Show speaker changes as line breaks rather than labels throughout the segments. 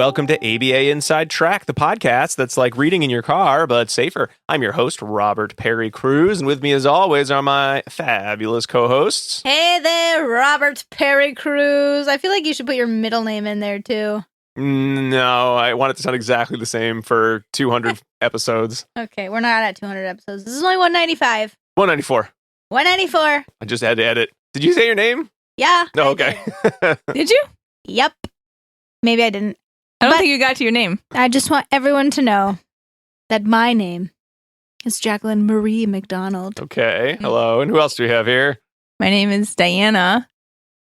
welcome to ABA Inside Track, the podcast that's like reading in your car, but safer. I'm your host, Robert Perry Cruz, and with me as always are my fabulous co-hosts.
Hey there, Robert Perry Cruz. I feel like you should put your middle name in there, too.
No, I want it to sound exactly the same for 200 episodes.
Okay, we're not at 200 episodes. This is only 195.
194.
194.
I just had to edit. Did you say your name?
Yeah.
No, okay.
Did you?
Yep. Maybe I didn't.
I don't think you got to your name.
I just want everyone to know that my name is Jacqueline Marie McDonald.
Okay, hello. And who else do we have here?
My name is Diana,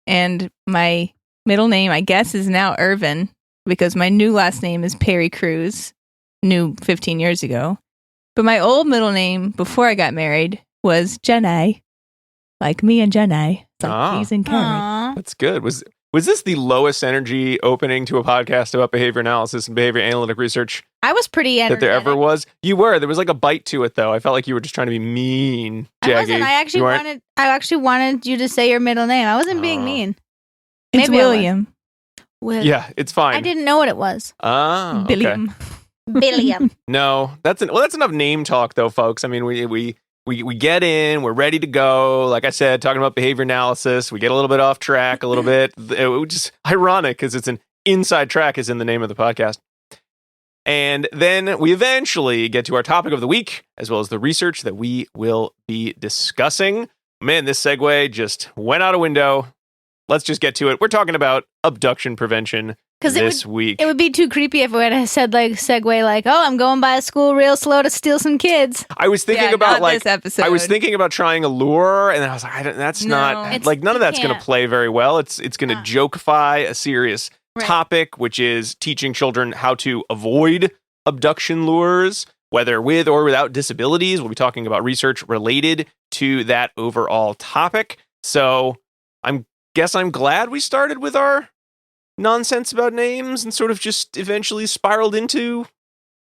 and my middle name, I guess, is now Irvin, because my new last name is Perry Cruz, new 15 years ago. But my old middle name, before I got married, was Jenny. Like me and Jenny. It's like peas and carrots.
Aww.
That's good. Was this the lowest energy opening to a podcast about behavior analysis and behavior analytic research
I was pretty
that
energetic.
there ever was? You were. There was like a bite to it, though. I felt like you were just trying to be mean,
I
Jackie.
wasn't. I actually wanted you to say your middle name. I wasn't being mean.
It's
Maybe I was.
William.
Yeah, it's fine.
I didn't know what it was.
Ah, okay.
Billiam.
Billiam.
No, that's enough name talk, though, folks. I mean, we get in, we're ready to go. Like I said, talking about behavior analysis, we get a little bit off track, a little bit. It was just ironic because it's an inside track is in the name of the podcast. And then we eventually get to our topic of the week, as well as the research that we will be discussing. Man, this segue just went out a window. Let's just get to it. We're talking about abduction prevention this week.
It would be too creepy if we had said like segue like, oh, I'm going by a school real slow to steal some kids.
I was thinking about like
this episode.
I was thinking about trying a lure, and then I was like, that's not like none of that's going to play very well. It's going to jokify a serious topic, which is teaching children how to avoid abduction lures, whether with or without disabilities. We'll be talking about research related to that overall topic. So I'm glad we started with our nonsense about names and sort of just eventually spiraled into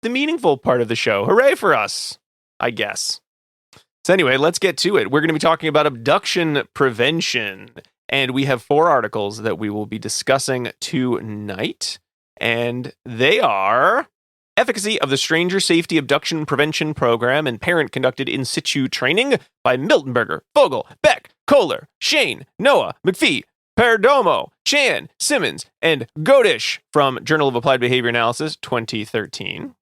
the meaningful part of the show. Hooray for us, I guess. So anyway, let's get to it. We're going to be talking about abduction prevention, and we have 4 articles that we will be discussing tonight, and they are Efficacy of the Stranger Safety Abduction Prevention Program and Parent-Conducted In-Situ Training by Miltenberger, Fogel, Beck, Koehler, Shayne, Noah, McFee, Perdomo, Chan, Simmons, and Godish from Journal of Applied Behavior Analysis 2013.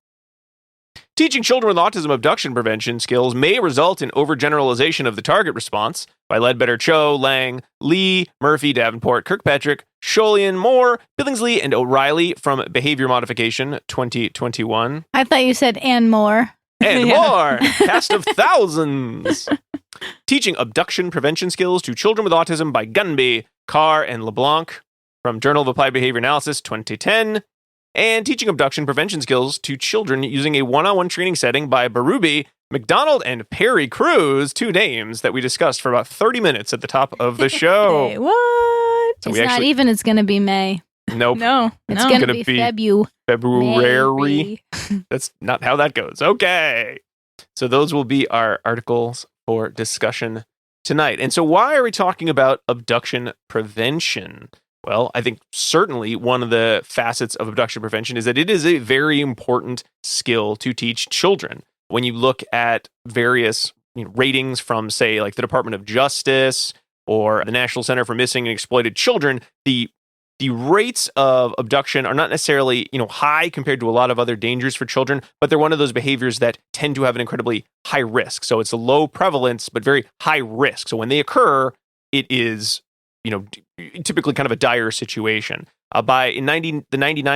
Teaching children with autism abduction prevention skills may result in overgeneralization of the target response by Ledbetter, Cho, Lang, Lee, Murphy, Davenport, Kirkpatrick, Scholian, Moore, Billingsley, and O'Reilly from Behavior Modification 2021.
I thought you said and more.
And more! Cast of thousands! Teaching abduction prevention skills to children with autism by Gunby, Carr, and LeBlanc from Journal of Applied Behavior Analysis 2010. And teaching abduction prevention skills to children using a one-on-one training setting by Berube, McDonald, and Perry Cruz, 2 names that we discussed for about 30 minutes at the top of the show.
Hey, what?
So
It's not even, it's going to be May.
Nope.
No.
It's going to be
February. That's not how that goes. Okay. So those will be our articles for discussion tonight. And so why are we talking about abduction prevention? Well, I think certainly one of the facets of abduction prevention is that it is a very important skill to teach children. When you look at various ratings from, say, like the Department of Justice or the National Center for Missing and Exploited Children, the rates of abduction are not necessarily, high compared to a lot of other dangers for children, but they're one of those behaviors that tend to have an incredibly high risk. So it's a low prevalence, but very high risk. So when they occur, it is, typically kind of a dire situation. The 99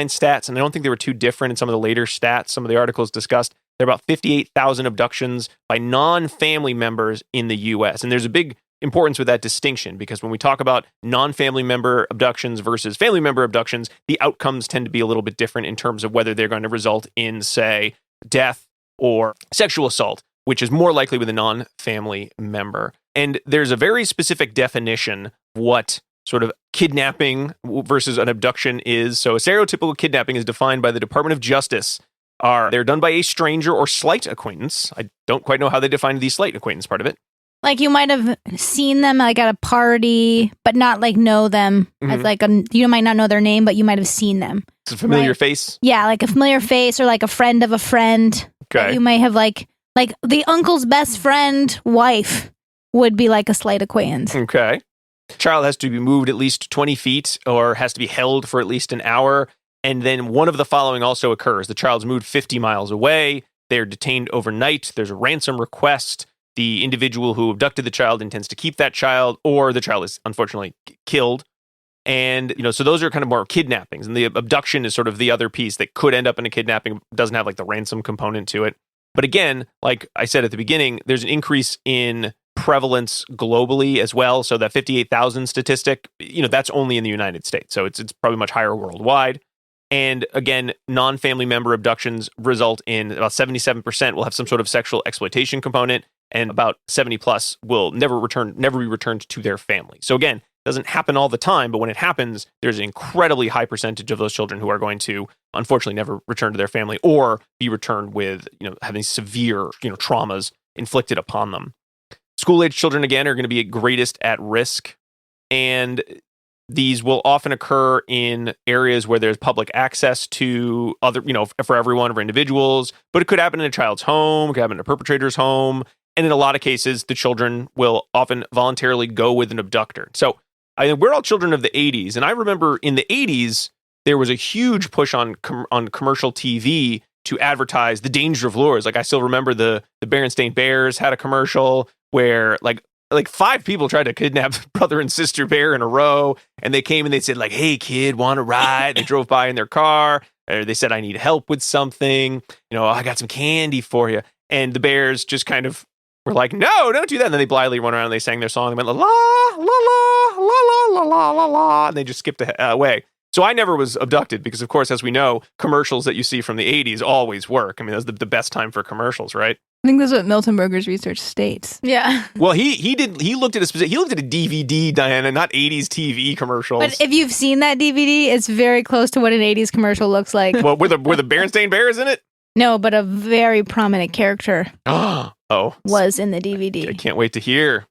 stats, and I don't think they were too different in some of the later stats, some of the articles discussed, there are about 58,000 abductions by non-family members in the U.S. And there's a big importance with that distinction, because when we talk about non-family member abductions versus family member abductions, the outcomes tend to be a little bit different in terms of whether they're going to result in, say, death or sexual assault, which is more likely with a non-family member. And there's a very specific definition of what sort of kidnapping versus an abduction is. So a stereotypical kidnapping is defined by the Department of Justice. They're done by a stranger or slight acquaintance. I don't quite know how they define the slight acquaintance part of it.
Like you might have seen them like at a party, but not like know them as like you might not know their name, but you might have seen them.
It's a familiar face.
Yeah, like a familiar face or like a friend of a friend.
Okay.
You might have like the uncle's best friend wife would be like a slight acquaintance.
Okay. Child has to be moved at least 20 feet or has to be held for at least an hour. And then one of the following also occurs. The child's moved 50 miles away. They're detained overnight. There's a ransom request. The individual who abducted the child intends to keep that child, or the child is unfortunately killed. And, so those are kind of more kidnappings. And the abduction is sort of the other piece that could end up in a kidnapping, doesn't have like the ransom component to it. But again, like I said at the beginning, there's an increase in prevalence globally as well. So that 58,000 statistic, that's only in the United States. So it's probably much higher worldwide. And again, non-family member abductions result in about 77% will have some sort of sexual exploitation component, and about 70 plus will never be returned to their family. So again, it doesn't happen all the time, but when it happens, there's an incredibly high percentage of those children who are going to unfortunately never return to their family or be returned with, having severe, traumas inflicted upon them. School-age children, again, are going to be greatest at risk, and these will often occur in areas where there's public access to other, for everyone, for individuals, but it could happen in a child's home, it could happen in a perpetrator's home, and in a lot of cases, the children will often voluntarily go with an abductor. So we're all children of the 80s, and I remember in the 80s, there was a huge push on commercial TV to advertise the danger of lures. Like I still remember the Berenstain Bears had a commercial where like 5 people tried to kidnap brother and sister bear in a row, and they came and they said like, "Hey kid, want to ride?" They drove by in their car, or they said, "I need help with something. I got some candy for you." And the bears just kind of were like, "No, don't do that." And then they blithely went around and they sang their song. They went la la la la la la la la la, and they just skipped away. So I never was abducted because, of course, as we know, commercials that you see from the 80s always work. I mean, that's the best time for commercials, right?
I think that's what Miltenberger's research states.
Yeah.
Well, he looked at a DVD, Diana, not 80s TV commercials.
But if you've seen that DVD, it's very close to what an 80s commercial looks like.
Well, were the Berenstain Bears in it?
No, but a very prominent character was in the
I
DVD.
can't wait to hear.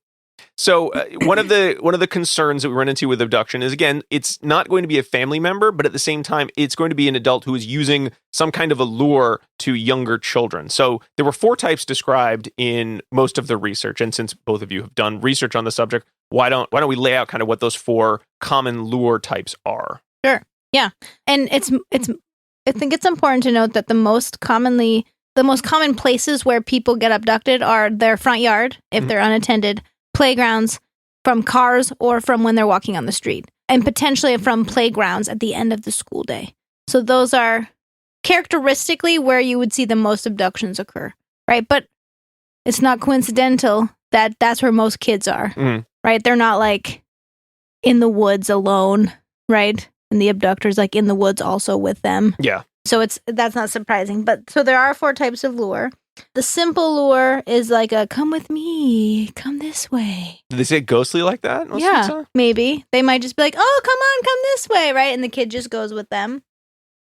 So one of the concerns that we run into with abduction is, again, it's not going to be a family member, but at the same time, it's going to be an adult who is using some kind of a lure to younger children. So there were 4 types described in most of the research. And since both of you have done research on the subject, why don't we lay out kind of what those 4 common lure types are?
Sure. Yeah. And I think it's important to note that the most common places where people get abducted are their front yard, if they're unattended, playgrounds, from cars, or from when they're walking on the street, and potentially from playgrounds at the end of the school day. So those are characteristically where you would see the most abductions occur, right? But it's not coincidental that that's where most kids are, right? They're not like in the woods alone, right? And the abductor's like in the woods also with them.
Yeah.
So that's not surprising. But so there are 4 types of lure. The simple lure is like a come with me, come this way.
Did they say ghostly like that?
Yeah, maybe. They might just be like, oh, come on, come this way, right? And the kid just goes with them.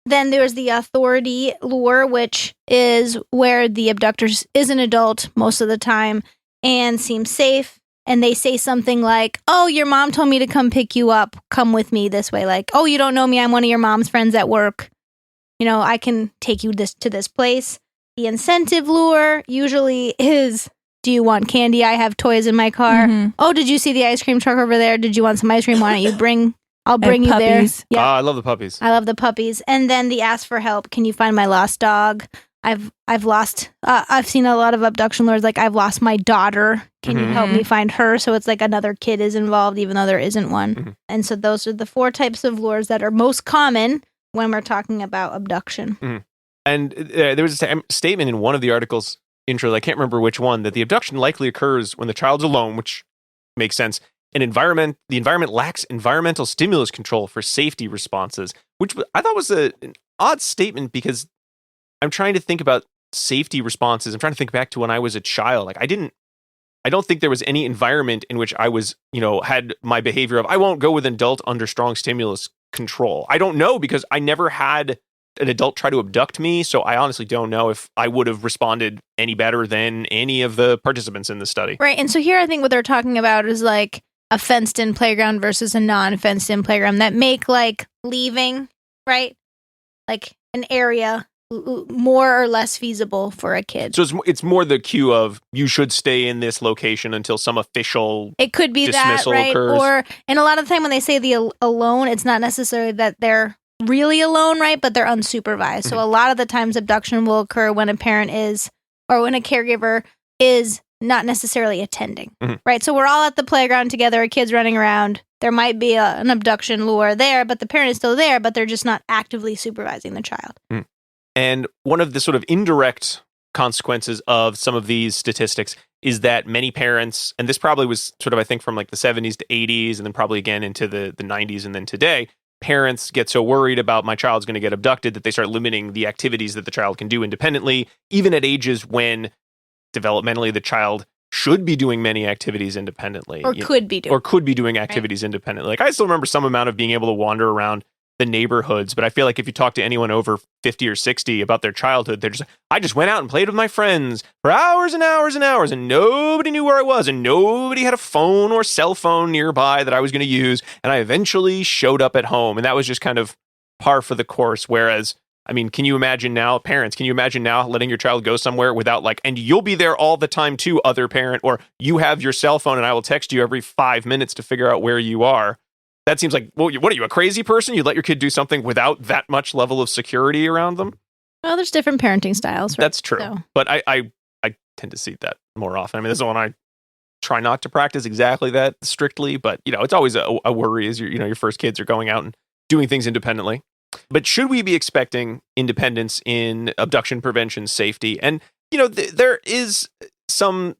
Then there's the authority lure, which is where the abductor is an adult most of the time and seems safe. And they say something like, oh, your mom told me to come pick you up. Come with me this way. Like, oh, you don't know me. I'm one of your mom's friends at work. I can take you to this place. The incentive lure usually is, do you want candy? I have toys in my car. Mm-hmm. Oh, did you see the ice cream truck over there? Did you want some ice cream? Why don't you I'll bring you
puppies.
there. Yeah.
I love the puppies.
I love the puppies. And then the ask for help. Can you find my lost dog? I've seen a lot of abduction lures. Like, I've lost my daughter. Can you help me find her? So it's like another kid is involved, even though there isn't one. Mm-hmm. And so those are the 4 types of lures that are most common when we're talking about abduction.
Mm-hmm. And there was a statement in one of the article's intros, I can't remember which one, that the abduction likely occurs when the child's alone, which makes sense. The environment lacks environmental stimulus control for safety responses, which I thought was an odd statement because I'm trying to think about safety responses. I'm trying to think back to when I was a child. Like I don't think there was any environment in which I was, had my behavior of, I won't go with an adult under strong stimulus control. I don't know because I never had an adult try to abduct me. So I honestly don't know if I would have responded any better than any of the participants in the study.
Right. And so here I think what they're talking about is like a fenced-in playground versus a non-fenced-in playground that make like leaving, right? Like an area more or less feasible for a kid.
So it's more the cue of you should stay in this location until some official
it could be that, right?
Occurs.
And a lot of the time when they say the alone, it's not necessarily that they're really alone, right? But they're unsupervised. Mm-hmm. So a lot of the times abduction will occur when a parent is, or when a caregiver is not necessarily attending,
mm-hmm.
right? So we're all at the playground together, a kid's running around. There might be an abduction lure there, but the parent is still there, but they're just not actively supervising the child.
Mm. And one of the sort of indirect consequences of some of these statistics is that many parents, and this probably was sort of, I think, from like the 70s to 80s, and then probably again into the 90s and then today, parents get so worried about my child's going to get abducted that they start limiting the activities that the child can do independently, even at ages when developmentally the child should be doing many activities independently.
Or could be
doing activities independently. Like I still remember some amount of being able to wander around the neighborhoods, but I feel like if you talk to anyone over 50 or 60 about their childhood, they're just like, I just went out and played with my friends for hours and hours and hours, and nobody knew where I was, and nobody had a phone or cell phone nearby that I was going to use, and I eventually showed up at home, and that was just kind of par for the course. Whereas, I mean, can you imagine now, parents, can you imagine now letting your child go somewhere without like, and you'll be there all the time too, other parent, or you have your cell phone and I will text you every 5 minutes to figure out where you are. That seems like, well, what are you, a crazy person? You let your kid do something without that much level of security around them?
Well, there's different parenting styles, right?
That's true. So. But I tend to see that more often. I mean, this is one I try not to practice exactly that strictly, but, you know, it's always a worry as your first kids are going out and doing things independently. But should we be expecting independence in abduction prevention safety? And, you know, there is some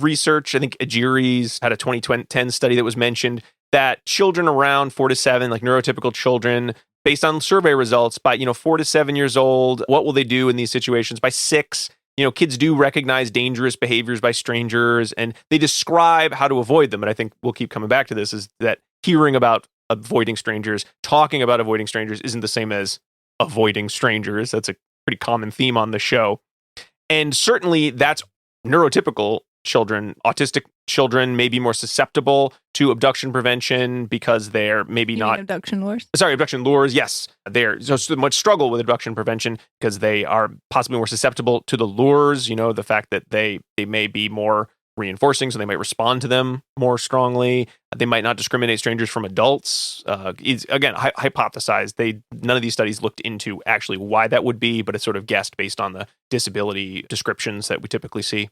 research. I think Ajiri's had a 2010 study that was mentioned that children around 4 to 7, like neurotypical children, based on survey results, by 4 to 7 years old, what will they do in these situations? By 6, kids do recognize dangerous behaviors by strangers, and they describe how to avoid them. And I think we'll keep coming back to this: is that hearing about avoiding strangers, talking about avoiding strangers, isn't the same as avoiding strangers. That's a pretty common theme on the show, and certainly that's neurotypical children. Autistic children may be more susceptible to abduction prevention because they're maybe not
abduction lures.
Sorry, abduction lures. Yes, they're so much struggle with abduction prevention because they are possibly more susceptible to the lures. The fact that they may be more reinforcing, so they might respond to them more strongly. They might not discriminate strangers from adults. It's, again, hypothesized. None of these studies looked into actually why that would be, but it's sort of guessed based on the disability descriptions that we typically see.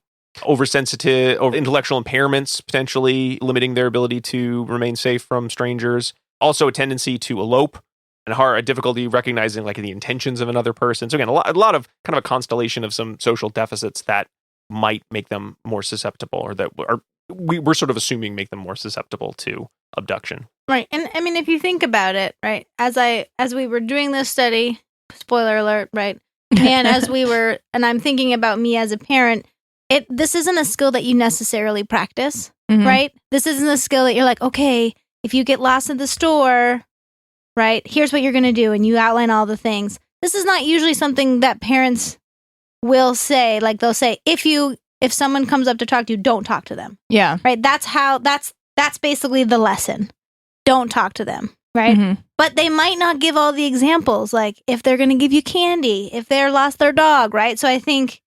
Oversensitive or intellectual impairments, potentially limiting their ability to remain safe from strangers. Also a tendency to elope and a difficulty recognizing like the intentions of another person. So again, a lot of kind of a constellation of some social deficits that might make them more susceptible, or that we're sort of assuming make them more susceptible to abduction.
Right. And I mean, if you think about it, right, as we were doing this study, spoiler alert, right, and and I'm thinking about me as a parent, this isn't a skill that you necessarily practice, mm-hmm. right? This isn't a skill that you're like, okay, if you get lost at the store, right, here's what you're going to do, and you outline all the things. This is not usually something that parents will say. Like, they'll say, if someone comes up to talk to you, don't talk to them.
Yeah.
Right? That's basically the lesson. Don't talk to them, right? Mm-hmm. But they might not give all the examples, like if they're going to give you candy, if they're lost their dog, right? So I think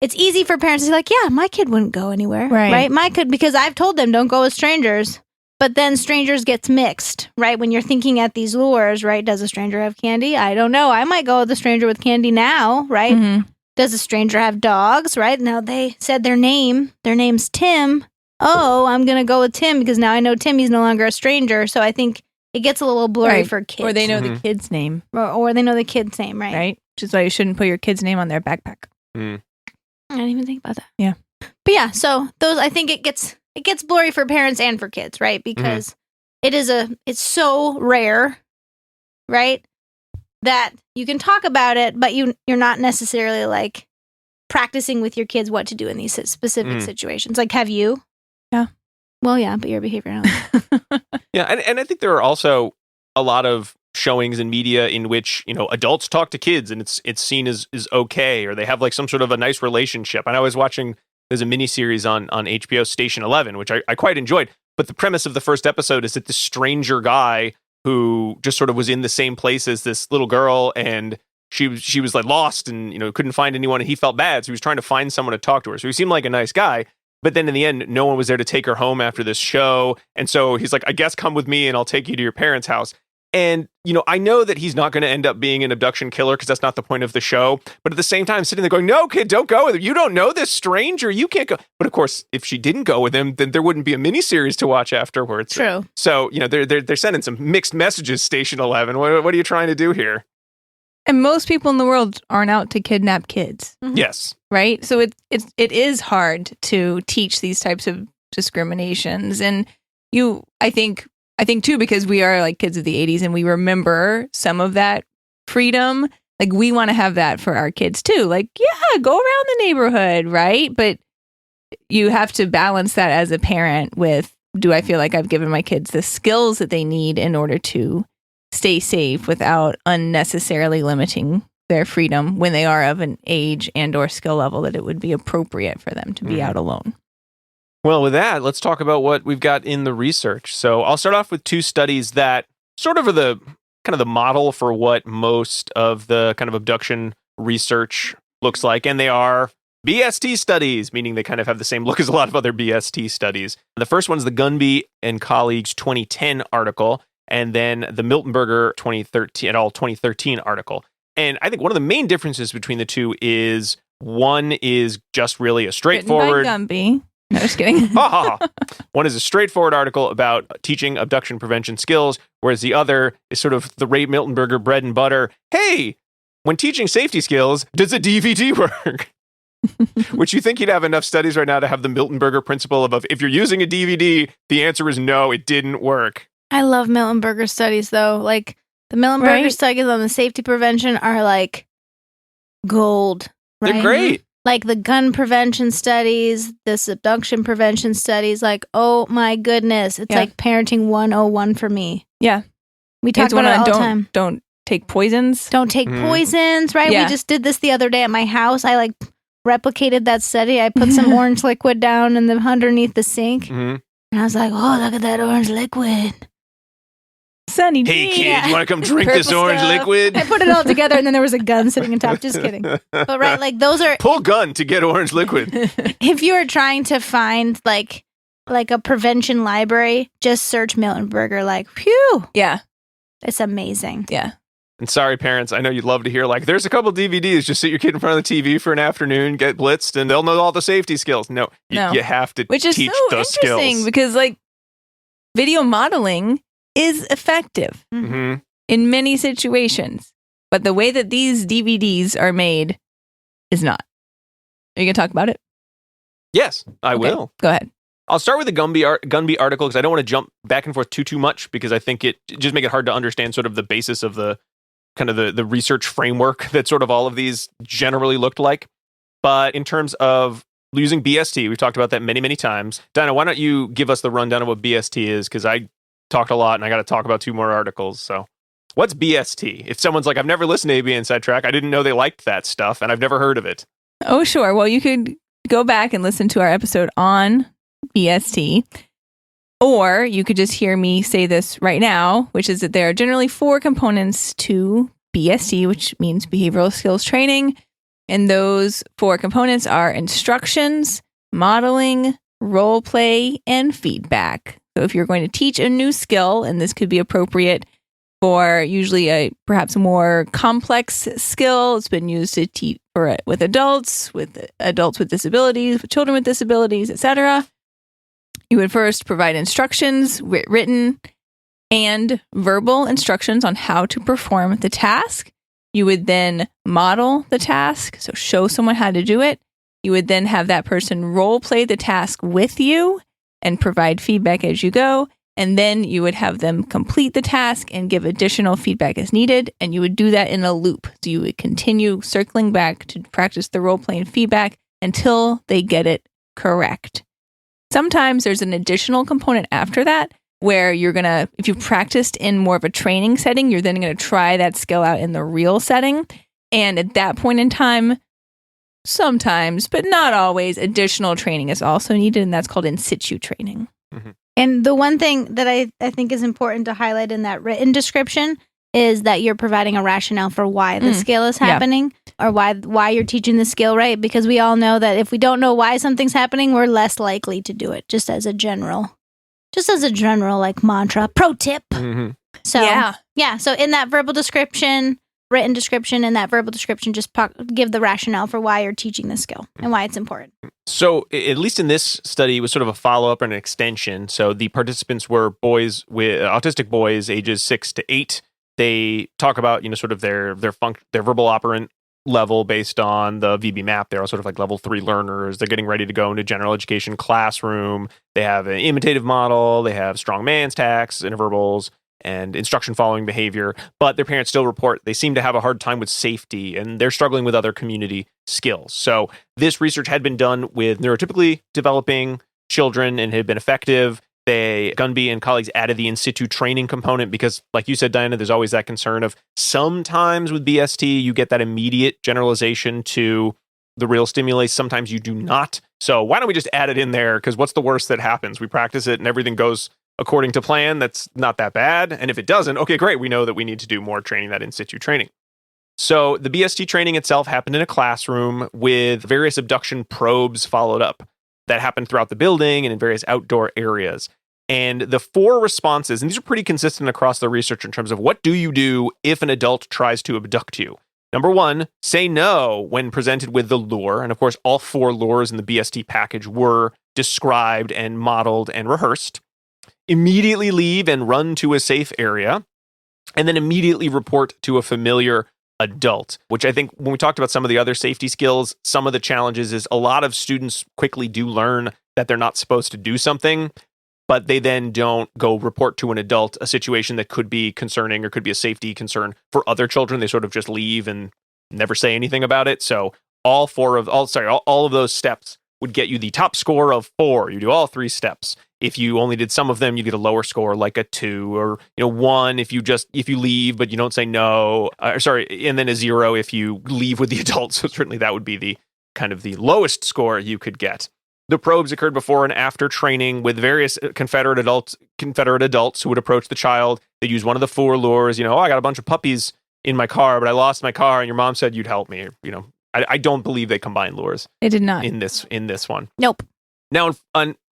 it's easy for parents to be like, yeah, my kid wouldn't go anywhere, right? My kid, because I've told them don't go with strangers, but then strangers gets mixed, right? When you're thinking at these lures, right? Does a stranger have candy? I don't know. I might go with a stranger with candy now, right? Mm-hmm. Does a stranger have dogs, right? Now they said their name's Tim. Oh, I'm going to go with Tim because now I know Timmy's no longer a stranger. So I think it gets a little blurry for kids.
Or they know the kid's name.
Or they know the kid's name, right?
Right. Which is why you shouldn't put your kid's name on their backpack.
Mm.
I didn't even think about that.
Yeah.
But yeah, so those, I think it gets blurry for parents and for kids, right? Because it's so rare, right? That you can talk about it, but you're not necessarily like practicing with your kids what to do in these specific situations. Like, have you?
Yeah.
Well, yeah, but your behavior.
Yeah, and I think there are also a lot of showings in media in which, adults talk to kids and it's seen as okay, or they have like some sort of a nice relationship. And I was watching, there's a miniseries on HBO, Station 11, which I quite enjoyed. But the premise of the first episode is that this stranger guy who just sort of was in the same place as this little girl, and she was like lost and, couldn't find anyone, and he felt bad. So he was trying to find someone to talk to her. So he seemed like a nice guy. But then in the end, no one was there to take her home after this show. And so he's like, I guess come with me and I'll take you to your parents' house. And, I know that he's not going to end up being an abduction killer because that's not the point of the show. But at the same time, sitting there going, no, kid, don't go with him. You don't know this stranger. You can't go. But of course, if she didn't go with him, then there wouldn't be a miniseries to watch afterwards.
True.
So, they're sending some mixed messages, Station 11. What are you trying to do here?
And most people in the world aren't out to kidnap kids.
Mm-hmm.
Yes.
Right? So it is hard to teach these types of discriminations. And I think too, because we are like kids of the 80s and we remember some of that freedom, like we want to have that for our kids too. Like, yeah, go around the neighborhood, right? But you have to balance that as a parent with, do I feel like I've given my kids the skills that they need in order to stay safe without unnecessarily limiting their freedom when they are of an age and or skill level that it would be appropriate for them to be out alone.
Well, with that, let's talk about what we've got in the research. So I'll start off with two studies that sort of are the kind of the model for what most of the kind of abduction research looks like. And they are Bst studies, meaning they kind of have the same look as a lot of other Bst studies. The first one's the Gunby and colleagues 2010 article, and then the Miltenberger 2013 article. And I think one of the main differences between the two is one is just really a straightforward...
Written by Gunby. No, just kidding.
One is a straightforward article about teaching abduction prevention skills, whereas the other is sort of the Ray Miltenberger bread and butter. Hey, when teaching safety skills, does a DVD work? Which you think you'd have enough studies right now to have the Miltenberger principle of if you're using a DVD, the answer is no, it didn't work.
I love Miltenberger studies, though. Like, the Miltenberger studies on the safety prevention are like gold. Right?
They're great.
Like the gun prevention studies, this abduction prevention studies, like, oh my goodness. It's like parenting 101 for me.
Yeah.
We talk about it all the time.
Don't take poisons.
Don't take poisons, right?
Yeah.
We just did this the other day at my house. I replicated that study. I put some orange liquid down underneath the sink.
Mm-hmm.
And I was like, oh, look at that orange liquid.
Sunny.
Hey, kid, you want to come drink this orange liquid?
I put it all together, and then there was a gun sitting on top. Just kidding. But right, like those are...
Pull gun to get orange liquid.
If you are trying to find like a prevention library, just search Miltenberger. Like, phew.
Yeah.
It's amazing.
Yeah.
And sorry, parents, I know you'd love to hear, there's a couple DVDs. Just sit your kid in front of the TV for an afternoon, get blitzed, and they'll know all the safety skills. No. You have to
Which is
teach
so
those
interesting
skills.
because, video modeling is effective in many situations. But the way that these DVDs are made is not. Are you going to talk about it?
Yes, I will.
Go ahead.
I'll start with the Gunby article because I don't want to jump back and forth too much because I think it just make it hard to understand sort of the basis of the kind of the research framework that sort of all of these generally looked like. But in terms of using BST, we've talked about that many, many times. Dinah, why don't you give us the rundown of what BST is? Because I talked a lot and I got to talk about two more articles. So what's BST? If someone's like, I've never listened to AB Inside Track, I didn't know they liked that stuff and I've never heard of it.
Oh, sure. Well, you could go back and listen to our episode on BST, or you could just hear me say this right now, which is that there are generally 4 components to BST, which means behavioral skills training. And those 4 components are instructions, modeling, role play, and feedback. So if you're going to teach a new skill, and this could be appropriate for usually a perhaps more complex skill, it's been used to teach with adults with disabilities, with children with disabilities, etc. You would first provide instructions, written and verbal instructions on how to perform the task. You would then model the task, so show someone how to do it. You would then have that person role play the task with you and provide feedback as you go. And then you would have them complete the task and give additional feedback as needed. And you would do that in a loop. So you would continue circling back to practice the role play and feedback until they get it correct. Sometimes there's an additional component after that where you're going to, if you've practiced in more of a training setting, you're then going to try that skill out in the real setting. And at that point in time, sometimes, but not always, additional training is also needed, and that's called In-Situ Training.
Mm-hmm.
And the one thing that I think is important to highlight in that written description is that you're providing a rationale for why the skill is happening or why you're teaching the skill, right? Because we all know that if we don't know why something's happening, we're less likely to do it, just as a general like mantra, pro tip.
Mm-hmm.
So yeah. So in that verbal description, written description, and that verbal description, just give the rationale for why you're teaching the skill and why it's important.
So at least in this study, it was sort of a follow-up and an extension. So the participants were boys with autistic boys, ages 6 to 8. They talk about, sort of their verbal operant level based on the VB map. They're all sort of like level 3 learners. They're getting ready to go into general education classroom. They have an imitative model. They have strong man's tasks, interverbals, and instruction following behavior. But their parents still report they seem to have a hard time with safety, and they're struggling with other community skills. So this research had been done with neurotypically developing children and had been effective. Gunby and colleagues added the in-situ training component because, like you said, Diana, there's always that concern of sometimes with BST, you get that immediate generalization to the real stimuli. Sometimes you do not. So why don't we just add it in there? Because what's the worst that happens? We practice it and everything goes according to plan. That's not that bad. And if it doesn't, okay, great. We know that we need to do more training, that in-situ training. So the BST training itself happened in a classroom with various abduction probes followed up. That happened throughout the building and in various outdoor areas. And the 4 responses, and these are pretty consistent across the research in terms of what do you do if an adult tries to abduct you? Number 1, say no when presented with the lure. And of course, all 4 lures in the BST package were described and modeled and rehearsed. Immediately leave and run to a safe area. And then immediately report to a familiar adult, which I think when we talked about some of the other safety skills, some of the challenges is a lot of students quickly do learn that they're not supposed to do something, but they then don't go report to an adult a situation that could be concerning or could be a safety concern for other children. They sort of just leave and never say anything about it. So all of those steps would get you the top score of 4. You do all 3 steps. If you only did some of them, you get a lower score, like a 2 or 1 if you leave but you don't say no. And then a 0 if you leave with the adult. So certainly that would be the kind of the lowest score you could get. The probes occurred before and after training with various Confederate adults who would approach the child. They'd use one of the 4 lures. I got a bunch of puppies in my car, but I lost my car, and your mom said you'd help me. I don't believe they combined lures.
They did not
in this one.
Nope.
Now,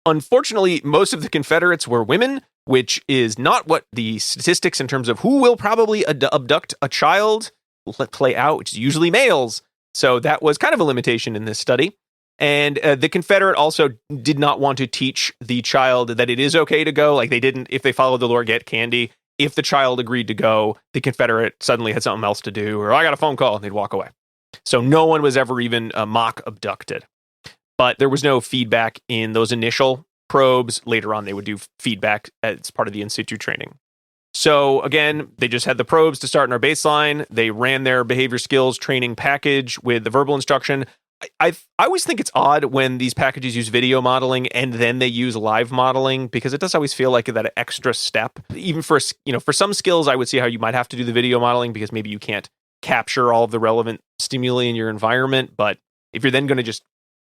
unfortunately, most of the Confederates were women, which is not what the statistics in terms of who will probably abduct a child play out, which is usually males. So that was kind of a limitation in this study. And the Confederate also did not want to teach the child that it is okay to go. Like they didn't, if they followed the lure, get candy. If the child agreed to go, the Confederate suddenly had something else to do, or I got a phone call, and they'd walk away. So no one was ever even mock abducted. But there was no feedback in those initial probes. Later on, they would do feedback as part of the in-situ training. So again, they just had the probes to start in our baseline. They ran their behavior skills training package with the verbal instruction. I always think it's odd when these packages use video modeling and then they use live modeling, because it does always feel like that extra step. Even for some skills, I would see how you might have to do the video modeling because maybe you can't capture all of the relevant stimuli in your environment. But if you're then going to just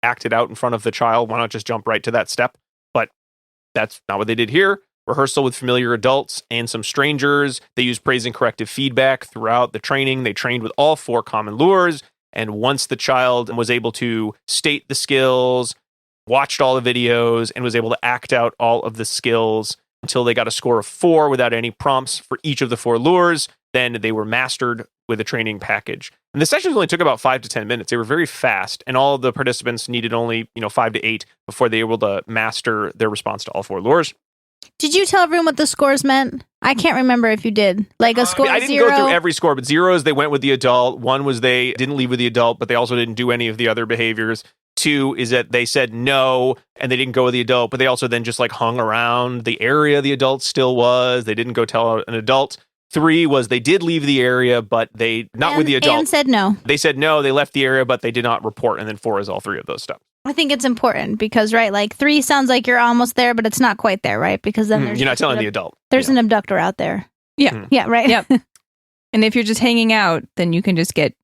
act it out in front of the child, why not just jump right to that step? But that's not what they did here. Rehearsal with familiar adults and some strangers. They used praise and corrective feedback throughout the training. They trained with all 4 common lures. And once the child was able to state the skills, watched all the videos, and was able to act out all of the skills until they got a score of 4 without any prompts for each of the 4 lures, then they were mastered with a training package. And the sessions only took about 5 to 10 minutes. They were very fast, and all of the participants needed only 5 to 8 before they were able to master their response to all 4 lures.
Did you tell everyone what the scores meant? I can't remember if you did. Like a score
I didn't
0?
go through every score, but 0s, they went with the adult. 1 was they didn't leave with the adult, but they also didn't do any of the other behaviors. 2 is that they said no, and they didn't go with the adult, but they also then just hung around the area the adult still was. They didn't go tell an adult. 3 was they did leave the area, but with the adult.
And said no.
They said no, they left the area, but they did not report. And then 4 is all 3 of those steps.
I think it's important because, right, like 3 sounds like you're almost there, but it's not quite there, right? Because then
you're not telling the adult.
There's an abductor out there.
Yeah.
Yeah, right.
Yep. And if you're just hanging out, then you can just get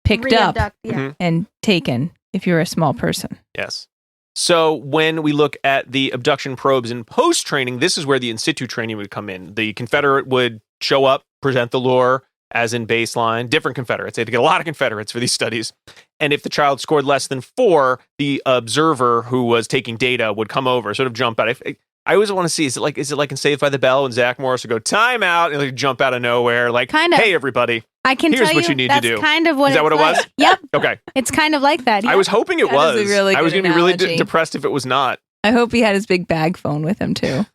picked up and taken if you're a small person.
Yes. So when we look at the abduction probes in post-training, this is where the in-situ training would come in. The Confederate would show up, present the lure, as in baseline, different Confederates. They had to get a lot of Confederates for these studies. And if the child scored less than 4, the observer who was taking data would come over, sort of jump out. I always want to see, is it like in Saved by the Bell when Zach Morris would go, time out, and like jump out of nowhere, like, kind of, hey, everybody,
I can
here's
tell
what you need to do.
That's kind of what
is that what it was?
Yep.
Okay.
It's kind of like that. Yep.
I was hoping it was.
Is a really
I was
good
going to be really
analogy.
depressed if it was not.
I hope he had his big bag phone with him too.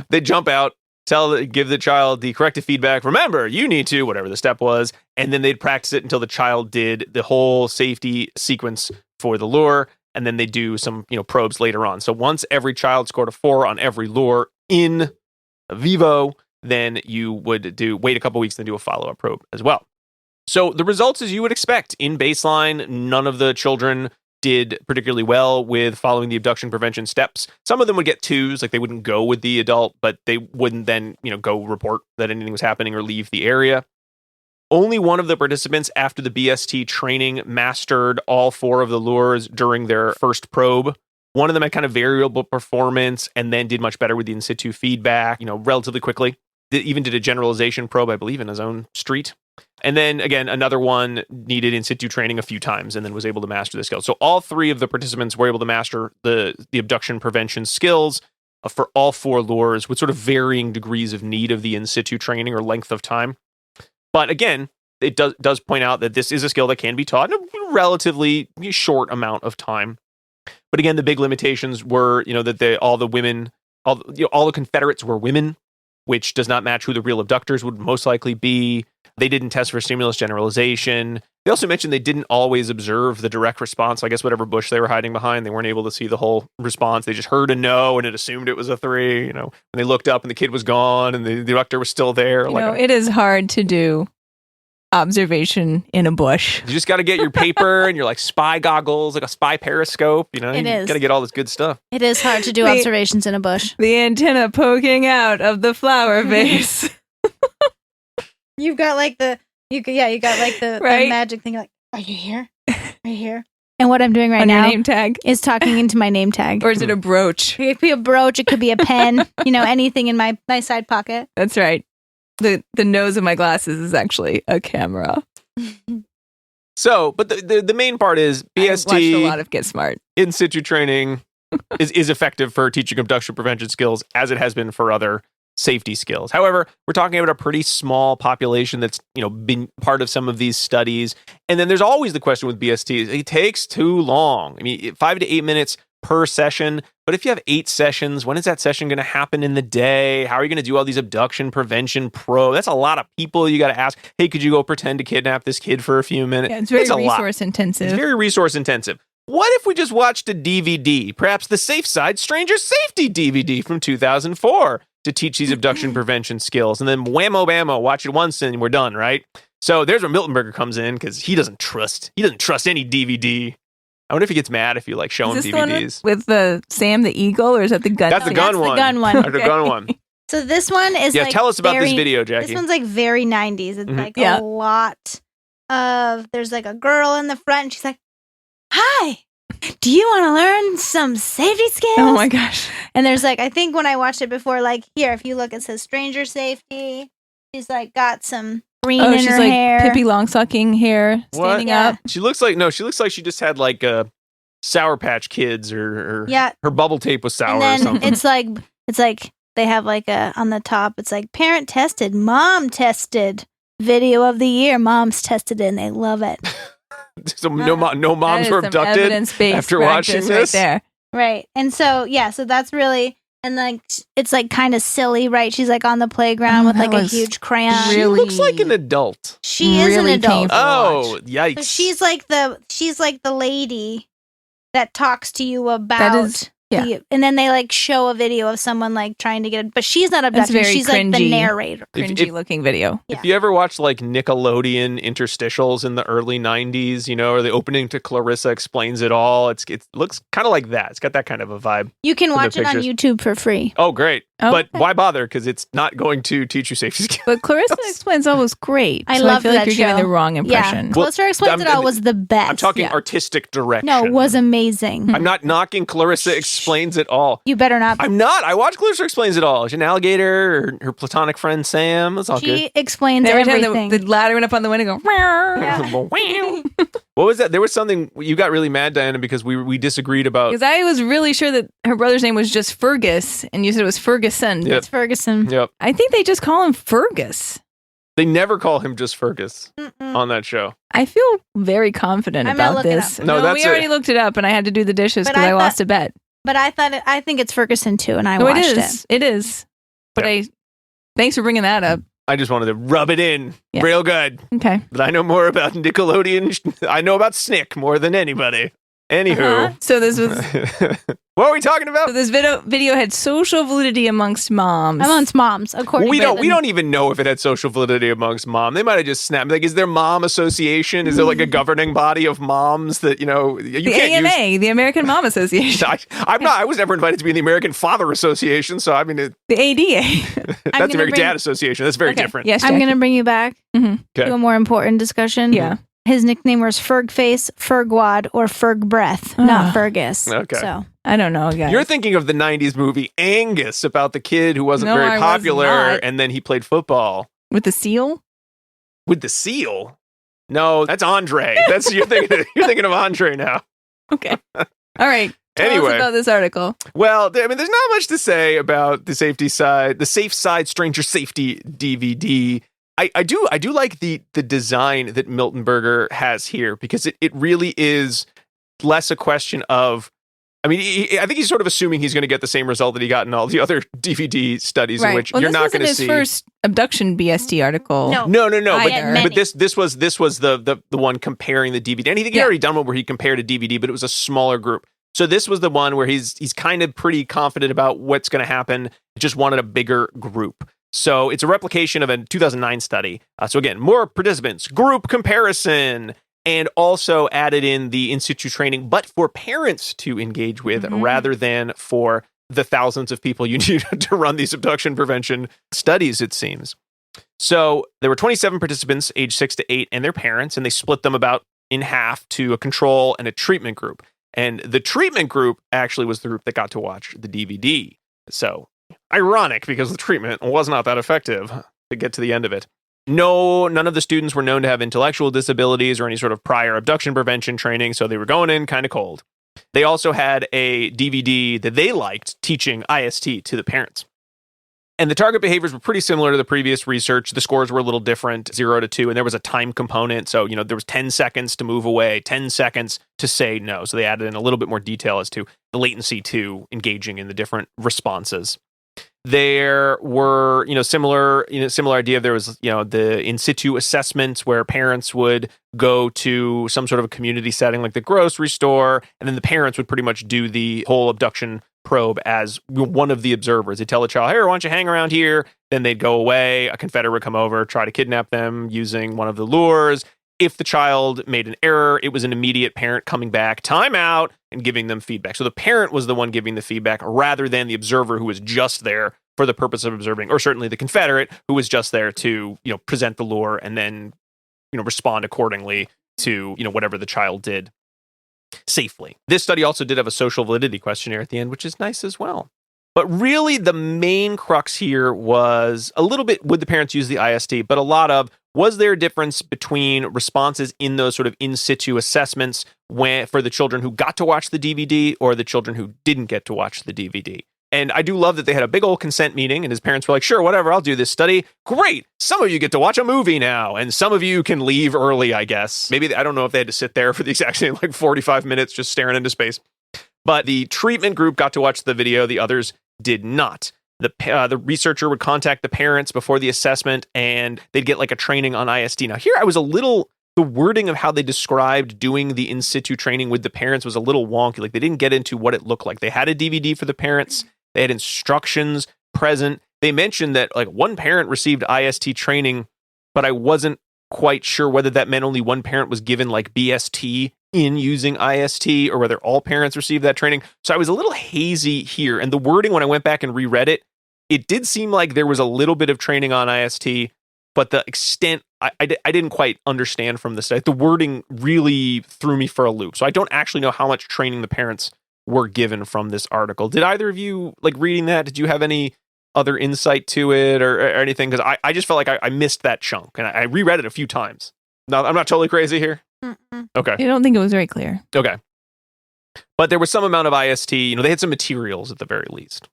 They jump out, give the child the corrective feedback. Remember, you need to, whatever the step was, and then they'd practice it until the child did the whole safety sequence for the lure, and then they do some, probes later on. So once every child scored a 4 on every lure in vivo, then you would wait a couple weeks and do a follow-up probe as well. So the results, as you would expect, in baseline, none of the children did particularly well with following the abduction prevention steps. Some of them would get 2s, like they wouldn't go with the adult, but they wouldn't then, go report that anything was happening or leave the area. Only one of the participants after the BST training mastered all 4 of the lures during their first probe. One of them had kind of variable performance and then did much better with the in-situ feedback, relatively quickly. Even did a generalization probe, I believe, in his own street. And then, again, another one needed in-situ training a few times and then was able to master the skills. So all 3 of the participants were able to master the abduction prevention skills for all 4 lures with sort of varying degrees of need of the in-situ training or length of time. But again, it does point out that this is a skill that can be taught in a relatively short amount of time. But again, the big limitations were, that all the Confederates were women, which does not match who the real abductors would most likely be. They didn't test for stimulus generalization. They also mentioned they didn't always observe the direct response. I guess whatever bush they were hiding behind, they weren't able to see the whole response. They just heard a no and it assumed it was a 3. When they looked up and the kid was gone and the abductor was still there.
It is hard to do observation in a bush.
You just got to get your paper and your spy goggles, like a spy periscope. You got to get all this good stuff.
It is hard to do observations in a bush.
The antenna poking out of the flower vase.
You've got the
right?
magic thing. Like, are you here? Are you here? And what I'm doing right now
your name tag
is talking into my name tag.
Or is it a brooch?
It could be a brooch. It could be a pen. Anything in my side pocket.
That's right. The nose of my glasses is actually a camera.
So, but the main part is BST.
I've watched a lot of Get Smart.
In-situ training is effective for teaching abduction prevention skills as it has been for other safety skills. However, we're talking about a pretty small population that's, been part of some of these studies. And then there's always the question with BST, it takes too long. 5 to 8 minutes per session. But if you have 8 sessions, when is that session going to happen in the day? How are you going to do all these abduction prevention That's a lot of people you got to ask. Hey, could you go pretend to kidnap this kid for a few minutes?
Yeah, it's very resource intensive.
It's very resource intensive. What if we just watched a DVD, perhaps the Safe Side Stranger Safety DVD from 2004 to teach these abduction prevention skills? And then whammo bammo, watch it once and we're done, right? So there's where Miltenberger comes in because he doesn't trust any DVD. I wonder if he gets mad if you show him DVDs.
With the Sam the Eagle, or is that the gun?
That's the gun one.
The gun one.
The gun one.
So this one is
tell us about this video, Jackie.
This one's very 90s. It's a lot of, there's a girl in the front and she's like, hi, do you want to learn some safety skills?
Oh my gosh.
And there's I think when I watched it before, here, if you look, it says stranger safety. She's got some green in her hair.
Pippi Longstocking hair standing up.
She looks like she just had a Sour Patch Kids or her bubble tape was sour
and then
or something.
It's they have on the top, it's parent tested, mom tested, video of the year, mom's tested it and they love it.
So no moms were abducted after watching this?
Right there.
Right. And so, so that's really, and it's kind of silly, right? She's on the playground with a huge crayon.
She looks like an adult.
She is an adult.
Oh, yikes.
So she's the lady that talks to you about and then they like show a video of someone like trying to get it, but she's not abducted.
very
She's like the
cringy.
narrator.
Cringy looking video.
Yeah.
If you ever watched like Nickelodeon interstitials in the early 90s, you know, or the opening to Clarissa Explains It All, it looks kind of like that. It's got that kind of a vibe.
You can
from the
watch it on
pictures.
YouTube for free.
Oh, great.
Oh,
But
okay.
why bother? Because it's not going to teach you safety skills.
But Clarissa Explains All was great.
I
so
loved
I feel like
that
you're giving
show.
the wrong impression.
Yeah, Closer Explains It All was the best.
I'm talking
Yeah.
artistic direction.
No, it was amazing.
I'm not knocking Clarissa Explains It All.
You better not.
I'm not. I watched Clarissa Explains It All. She's an alligator, her platonic friend Sam. It's all
She explains
Every time
everything.
the ladder went up on the window, go.
good. What was that? There was something you got really mad, Diana, because we disagreed about.
Because I was really sure that her brother's name was just Fergus, and you said it was Ferguson.
Yep.
It's Ferguson.
Yep.
I think they just call him Fergus.
They never call him just Fergus
Mm-mm.
on that show.
I feel very confident
I'm not
about
looking
this.
up.
No, that's
we already looked it up, and I had to do the dishes
But
because
I
I lost a bet.
But I think it's Ferguson too, and I
No, it
watched
is. It is. But
Yeah.
thanks for bringing that up.
I just wanted to rub it in
Yeah.
real good.
Okay.
But I know more about Nickelodeon. I know about Snick more than anybody. Anywho.
Uh-huh. So this was.
What are we talking
So
about?
this video had social validity amongst moms.
Amongst moms, according
We
to
don't even know if it had social validity amongst mom. They might have just snapped. Like, is there mom association? Is there like a governing body of moms that, you know, you
the
can't
AMA,
use?
the American Mom Association,
I was never invited to be in the American Father Association. So, I mean,
the ADA.
that's the
gonna
American
bring-
Dad Association. That's very
Okay.
different.
Yes,
I'm
Jackie.
going to bring you back
Mhm.
Okay.
to a more important discussion.
Yeah.
His nickname was Fergface, Fergwad, or Fergbreath, not
Ah.
Fergus.
Okay.
So
I don't know, guys.
You're thinking of the 90s movie Angus about the kid who wasn't
No, I
very
was
popular
not.
and then he played football
With the seal?
with the seal. No, that's Andre. That's you're thinking of Andre now.
Okay. All right. Tell
Anyway.
us about this article.
Well, I mean, there's not much to say about the safety side, the Safe Side Stranger Safety DVD. I do like the design that Miltenberger has here because it really is less a question of. I mean, I think he's sort of assuming he's going to get the same result that he got in all the other DVD studies in which
Well,
you're
this
not
wasn't
going to
his
see.
first abduction BST article.
No.
No,
Either.
but this was the one comparing the DVD. And I think he'd
Yeah.
already done one where he compared a DVD, but it was a smaller group. So this was the one where he's kind of pretty confident about what's going to happen. Just wanted a bigger group. So it's a replication of a 2009 study. So again, more participants, group comparison, and also added in the In-Situ Training, but for parents to engage with
Mhm.
rather than for the thousands of people you need to run these abduction prevention studies, it seems. So there were 27 participants, age 6 to 8, and their parents, and they split them about in half to a control and a treatment group. And the treatment group actually was the group that got to watch the DVD. So ironic because the treatment was not that effective to get to the end of it. No, none of the students were known to have intellectual disabilities or any sort of prior abduction prevention training, so they were going in kind of cold. They also had a DVD that they liked teaching IST to the parents. And the target behaviors were pretty similar to the previous research. The scores were a little different, 0 to 2, and there was a time component. So, you know, there was 10 seconds to move away, 10 seconds to say no. So they added in a little bit more detail as to the latency to engaging in the different responses. There were, similar idea. There was, the in situ assessments where parents would go to some sort of a community setting like the grocery store, and then the parents would pretty much do the whole abduction probe as one of the observers. They'd tell the child, hey, why don't you hang around here? Then they'd go away. A Confederate would come over, try to kidnap them using one of the lures. If the child made an error, it was an immediate parent coming back, time out, and giving them feedback. So the parent was the one giving the feedback rather than the observer who was just there for the purpose of observing, or certainly the Confederate who was just there to, present the lure and then, respond accordingly to, whatever the child did safely. This study also did have a social validity questionnaire at the end, which is nice as well. But really, the main crux here was a little bit, would the parents use the IST, but a lot of, was there a difference between responses in those sort of in situ assessments for the children who got to watch the DVD or the children who didn't get to watch the DVD? And I do love that they had a big old consent meeting and his parents were like, sure, whatever, I'll do this study. Great. Some of you get to watch a movie now and some of you can leave early, I guess. Maybe, I don't know if they had to sit there for the exact same 45 minutes just staring into space. But the treatment group got to watch the video. The others did not. The researcher would contact the parents before the assessment and they'd get a training on IST. Now here I was a little the wording of how they described doing the in-situ training with the parents was a little wonky. Like, they didn't get into what it looked like. They had a DVD for the parents. They had instructions present. They mentioned that like one parent received IST training, but I wasn't quite sure whether that meant only one parent was given like BST in using IST or whether all parents received that training. So I was a little hazy here. And the wording, when I went back and reread it, it did seem like there was a little bit of training on IST, but the extent, I didn't quite understand from the study. The wording really threw me for a loop. So I don't actually know how much training the parents were given from this article. Did either of you, like reading that, did you have any other insight to it or anything? Because I just felt like I missed that chunk, and I reread it a few times. No, I'm not totally crazy here?
Mm-mm.
Okay.
I don't think it was very clear.
Okay. But there was some amount of IST. They had some materials at the very least.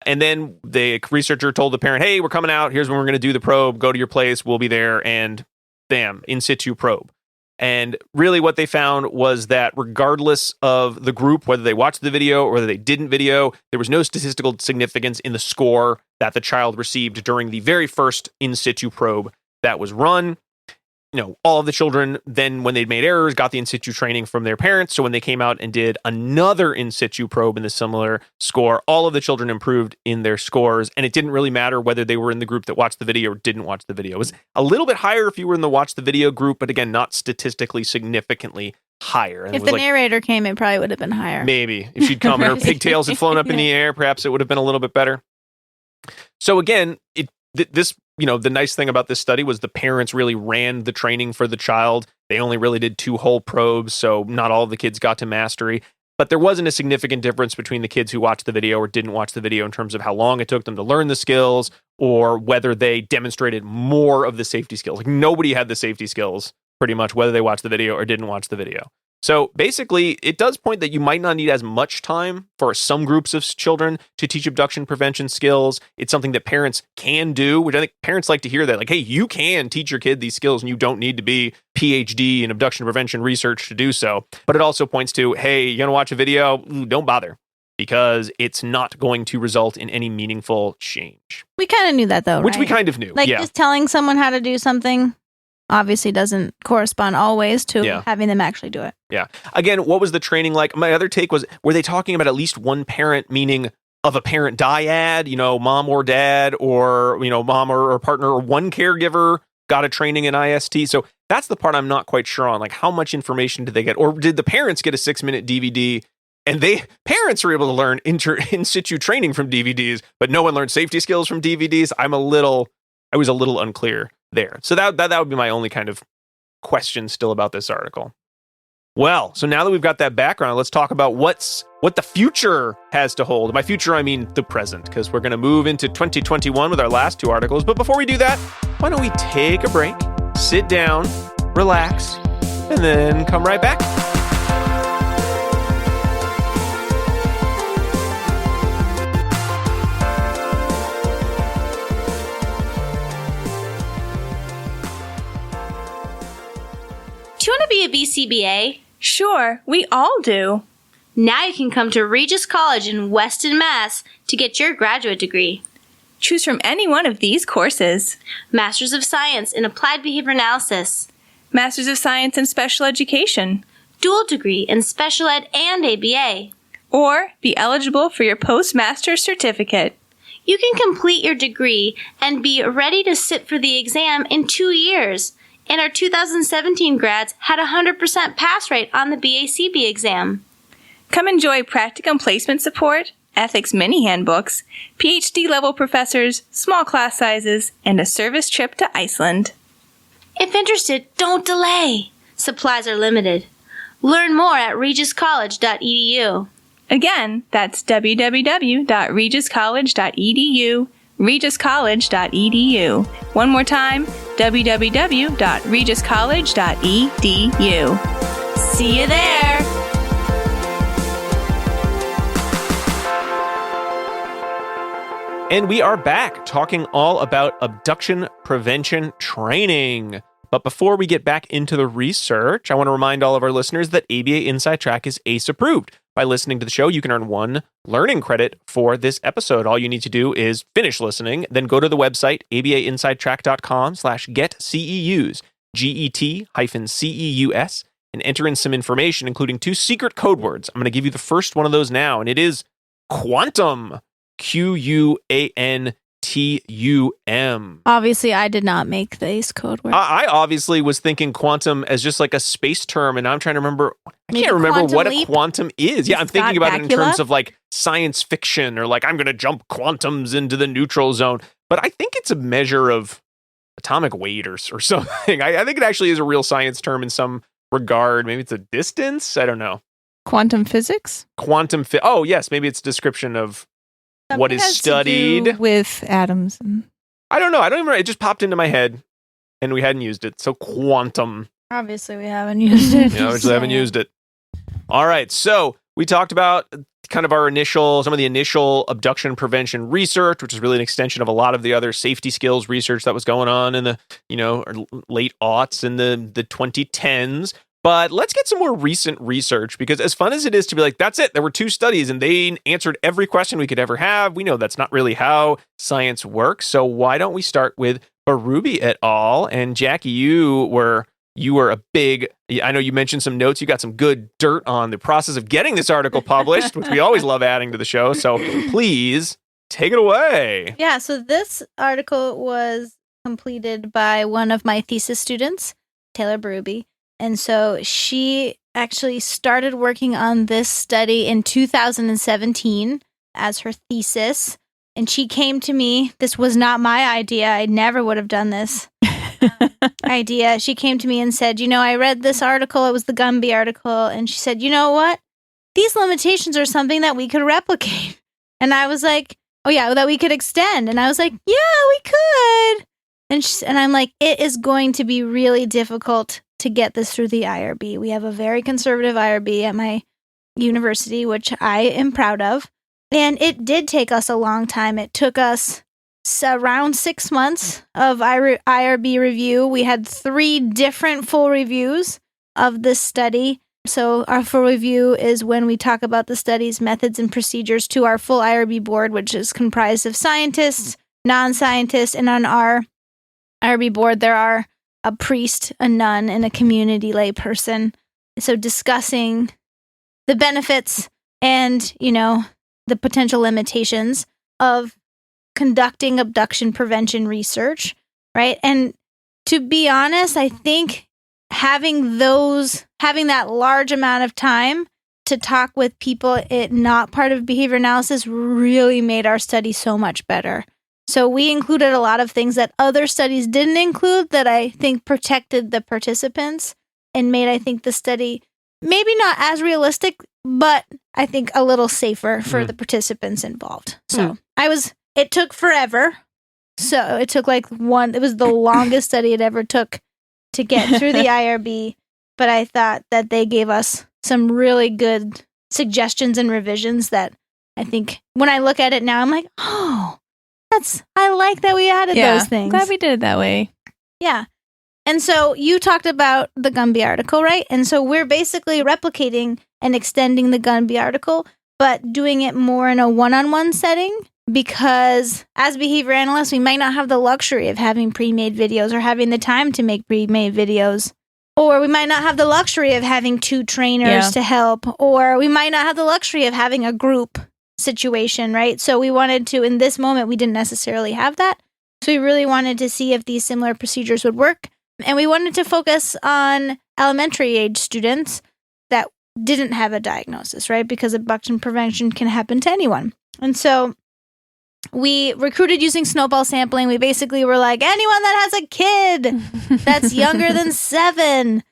And then the researcher told the parent, hey, we're coming out. Here's when we're going to do the probe. Go to your place. We'll be there. And bam, in situ probe. And really what they found was that regardless of the group, whether they watched the video or whether they didn't video, there was no statistical significance in the score that the child received during the very first in situ probe that was run. All of the children then, when they'd made errors, got the in situ training from their parents. So when they came out and did another in situ probe in the similar score, all of the children improved in their scores. And it didn't really matter whether they were in the group that watched the video or didn't watch the video. It was a little bit higher if you were in the watch the video group, but again, not statistically significantly higher. And
if the narrator came, it probably would have been higher.
Maybe. If she'd come and her pigtails had flown up in the air, perhaps it would have been a little bit better. So again, the nice thing about this study was the parents really ran the training for the child. They only really did 2 whole probes, so not all of the kids got to mastery. But there wasn't a significant difference between the kids who watched the video or didn't watch the video in terms of how long it took them to learn the skills or whether they demonstrated more of the safety skills. Like, nobody had the safety skills, pretty much, whether they watched the video or didn't watch the video. So basically, it does point that you might not need as much time for some groups of children to teach abduction prevention skills. It's something that parents can do, which I think parents like to hear that. Like, hey, you can teach your kid these skills and you don't need to be PhD in abduction prevention research to do so. But it also points to, hey, you're going to watch a video? Don't bother, because it's not going to result in any meaningful change.
We kind of knew that, though,
Which
right?
we kind of knew,
Like,
yeah.
just telling someone how to do something obviously doesn't correspond always to having them actually do it.
Yeah. Again, what was the training like? My other take was, were they talking about at least one parent, meaning of a parent dyad, mom or dad, or, mom or partner, or one caregiver got a training in IST? So that's the part I'm not quite sure on. Like, how much information did they get? Or did the parents get a 6-minute DVD and parents were able to learn in situ training from DVDs, but no one learned safety skills from DVDs? I was a little unclear there. So that would be my only kind of question still about this article. Well, so now that we've got that background, let's talk about what the future has to hold. By future, I mean the present, because we're going to move into 2021 with our last 2 articles. But before we do that, why don't we take a break, sit down, relax, and then come right back.
Do you want to be a BCBA?
Sure, we all do.
Now you can come to Regis College in Weston, Mass. to get your graduate degree.
Choose from any one of these courses.
Masters of Science in Applied Behavior Analysis.
Masters of Science in Special Education.
Dual degree in Special Ed and ABA.
Or be eligible for your postmaster's certificate.
You can complete your degree and be ready to sit for the exam in 2 years. And our 2017 grads had a 100% pass rate on the BACB exam.
Come enjoy practicum placement support, ethics mini handbooks, PhD-level professors, small class sizes, and a service trip to Iceland.
If interested, don't delay. Supplies are limited. Learn more at regiscollege.edu.
Again, that's www.regiscollege.edu, regiscollege.edu. One more time, www.regiscollege.edu.
See you there!
And we are back talking all about abduction prevention training. But before we get back into the research, I want to remind all of our listeners that ABA Inside Track is ACE approved. By listening to the show, you can earn 1 learning credit for this episode. All you need to do is finish listening, then go to the website, abainsidetrack.com/getceus. GET-CEUS, and enter in some information, including 2 secret code words. I'm going to give you the first one of those now, and it is quantum. QUANTUM.
Obviously, I did not make these code words.
I obviously was thinking quantum as just like a space term, and I'm trying to remember. I
Maybe
can't remember
quantum
what a
leap?
quantum is. Yeah, I'm thinking about it in
Bakula?
terms of like science fiction or like I'm going to jump quantums into the neutral zone. But I think it's a measure of atomic weight or something. I think it actually is a real science term in some regard. Maybe it's a distance. I don't know.
Quantum physics?
Oh, yes. Maybe it's a description of what is
Has to do
studied.
with atoms.
I don't know. I don't even. It just popped into my head, and we hadn't used it. So quantum.
Obviously, we haven't used it.
We just haven't used it. All right. So we talked about kind of some of the initial abduction prevention research, which is really an extension of a lot of the other safety skills research that was going on in the late aughts and the 2010s. But let's get some more recent research, because as fun as it is to be like, that's it, there were 2 studies and they answered every question we could ever have, we know that's not really how science works. So why don't we start with Berube et al. And Jackie, you were a big, I know you mentioned some notes, you got some good dirt on the process of getting this article published, which we always love adding to the show. So please take it away.
Yeah, so this article was completed by one of my thesis students, Taylor Berube. And so she actually started working on this study in 2017 as her thesis. And she came to me. This was not my idea. I never would have done this idea. She came to me and said, I read this article. It was the Gunby article. And she said, you know what? These limitations are something that we could replicate. And I was like, oh, yeah, that we could extend. And I was like, yeah, we could. And I'm like, it is going to be really difficult to get this through the IRB. We have a very conservative IRB at my university, which I am proud of. And it did take us a long time. It took us around 6 months of IRB review. We had 3 different full reviews of this study. So our full review is when we talk about the study's methods and procedures to our full IRB board, which is comprised of scientists, non-scientists, and on our IRB board, there are a priest, a nun, and a community lay person. So discussing the benefits and, the potential limitations of conducting abduction prevention research, right? And to be honest, I think having that large amount of time to talk with people not part of behavior analysis really made our study so much better. So we included a lot of things that other studies didn't include that I think protected the participants and made, I think, the study maybe not as realistic, but I think a little safer for the participants involved. So it took forever. So it took it was the longest study it ever took to get through the IRB. But I thought that they gave us some really good suggestions and revisions that I think when I look at it now, I'm like, oh, I like that we added those things.
Glad we did it that way.
Yeah. And so you talked about the Gunby article, right? And so we're basically replicating and extending the Gunby article, but doing it more in a one-on-one setting, because as behavior analysts, we might not have the luxury of having pre-made videos or having the time to make pre-made videos. Or we might not have the luxury of having 2 trainers to help. Or we might not have the luxury of having a group situation, right? So we wanted to, in this moment, we didn't necessarily have that. So we really wanted to see if these similar procedures would work. And we wanted to focus on elementary age students that didn't have a diagnosis, right? Because abduction prevention can happen to anyone. And so we recruited using snowball sampling. We basically were like, anyone that has a kid that's younger than 7,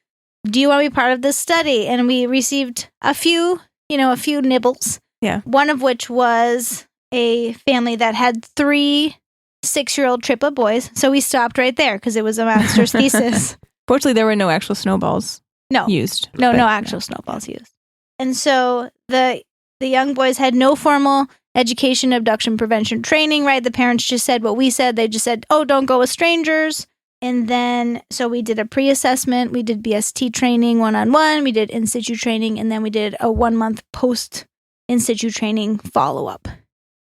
do you want to be part of this study? And we received a few nibbles.
Yeah.
One of which was a family that had 3 6-year-old triplet boys. So we stopped right there because it was a master's thesis.
Fortunately, there were no actual snowballs used.
No actual snowballs used. And so the young boys had no formal education, abduction prevention training, right? The parents just said what we said. They just said, oh, don't go with strangers. And then, so we did a pre-assessment. We did BST training one-on-one. We did in-situ training. And then we did a 1-month post-in-situ training follow-up.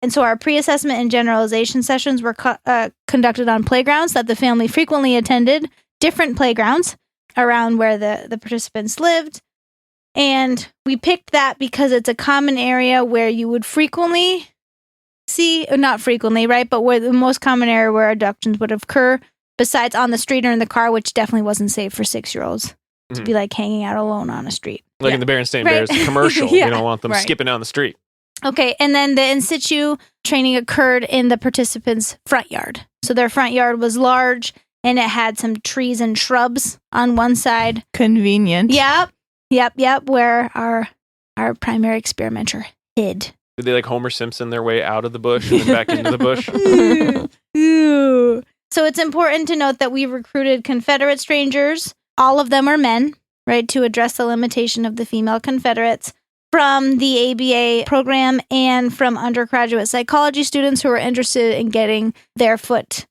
And so our pre-assessment and generalization sessions were conducted on playgrounds that the family frequently attended different playgrounds around where the participants lived. And we picked that because it's a common area where you would frequently see, not frequently, right? But where the most common area where abductions would occur, besides on the street or in the car, which definitely wasn't safe for 6-year-olds to be like hanging out alone on a street.
Like in the Berenstain Bears commercial.
Yeah.
You don't want them
Right.
skipping down the street.
Okay, and then the in-situ training occurred in the participants' front yard. So their front yard was large, and it had some trees and shrubs on one side.
Convenient.
Yep, where our primary experimenter hid.
Did they like Homer Simpson their way out of the bush and then back into the bush?
Ooh. So it's important to note that we recruited Confederate strangers. All of them are men, right, to address the limitation of the female Confederates from the ABA program and from undergraduate psychology students who are interested in getting their foot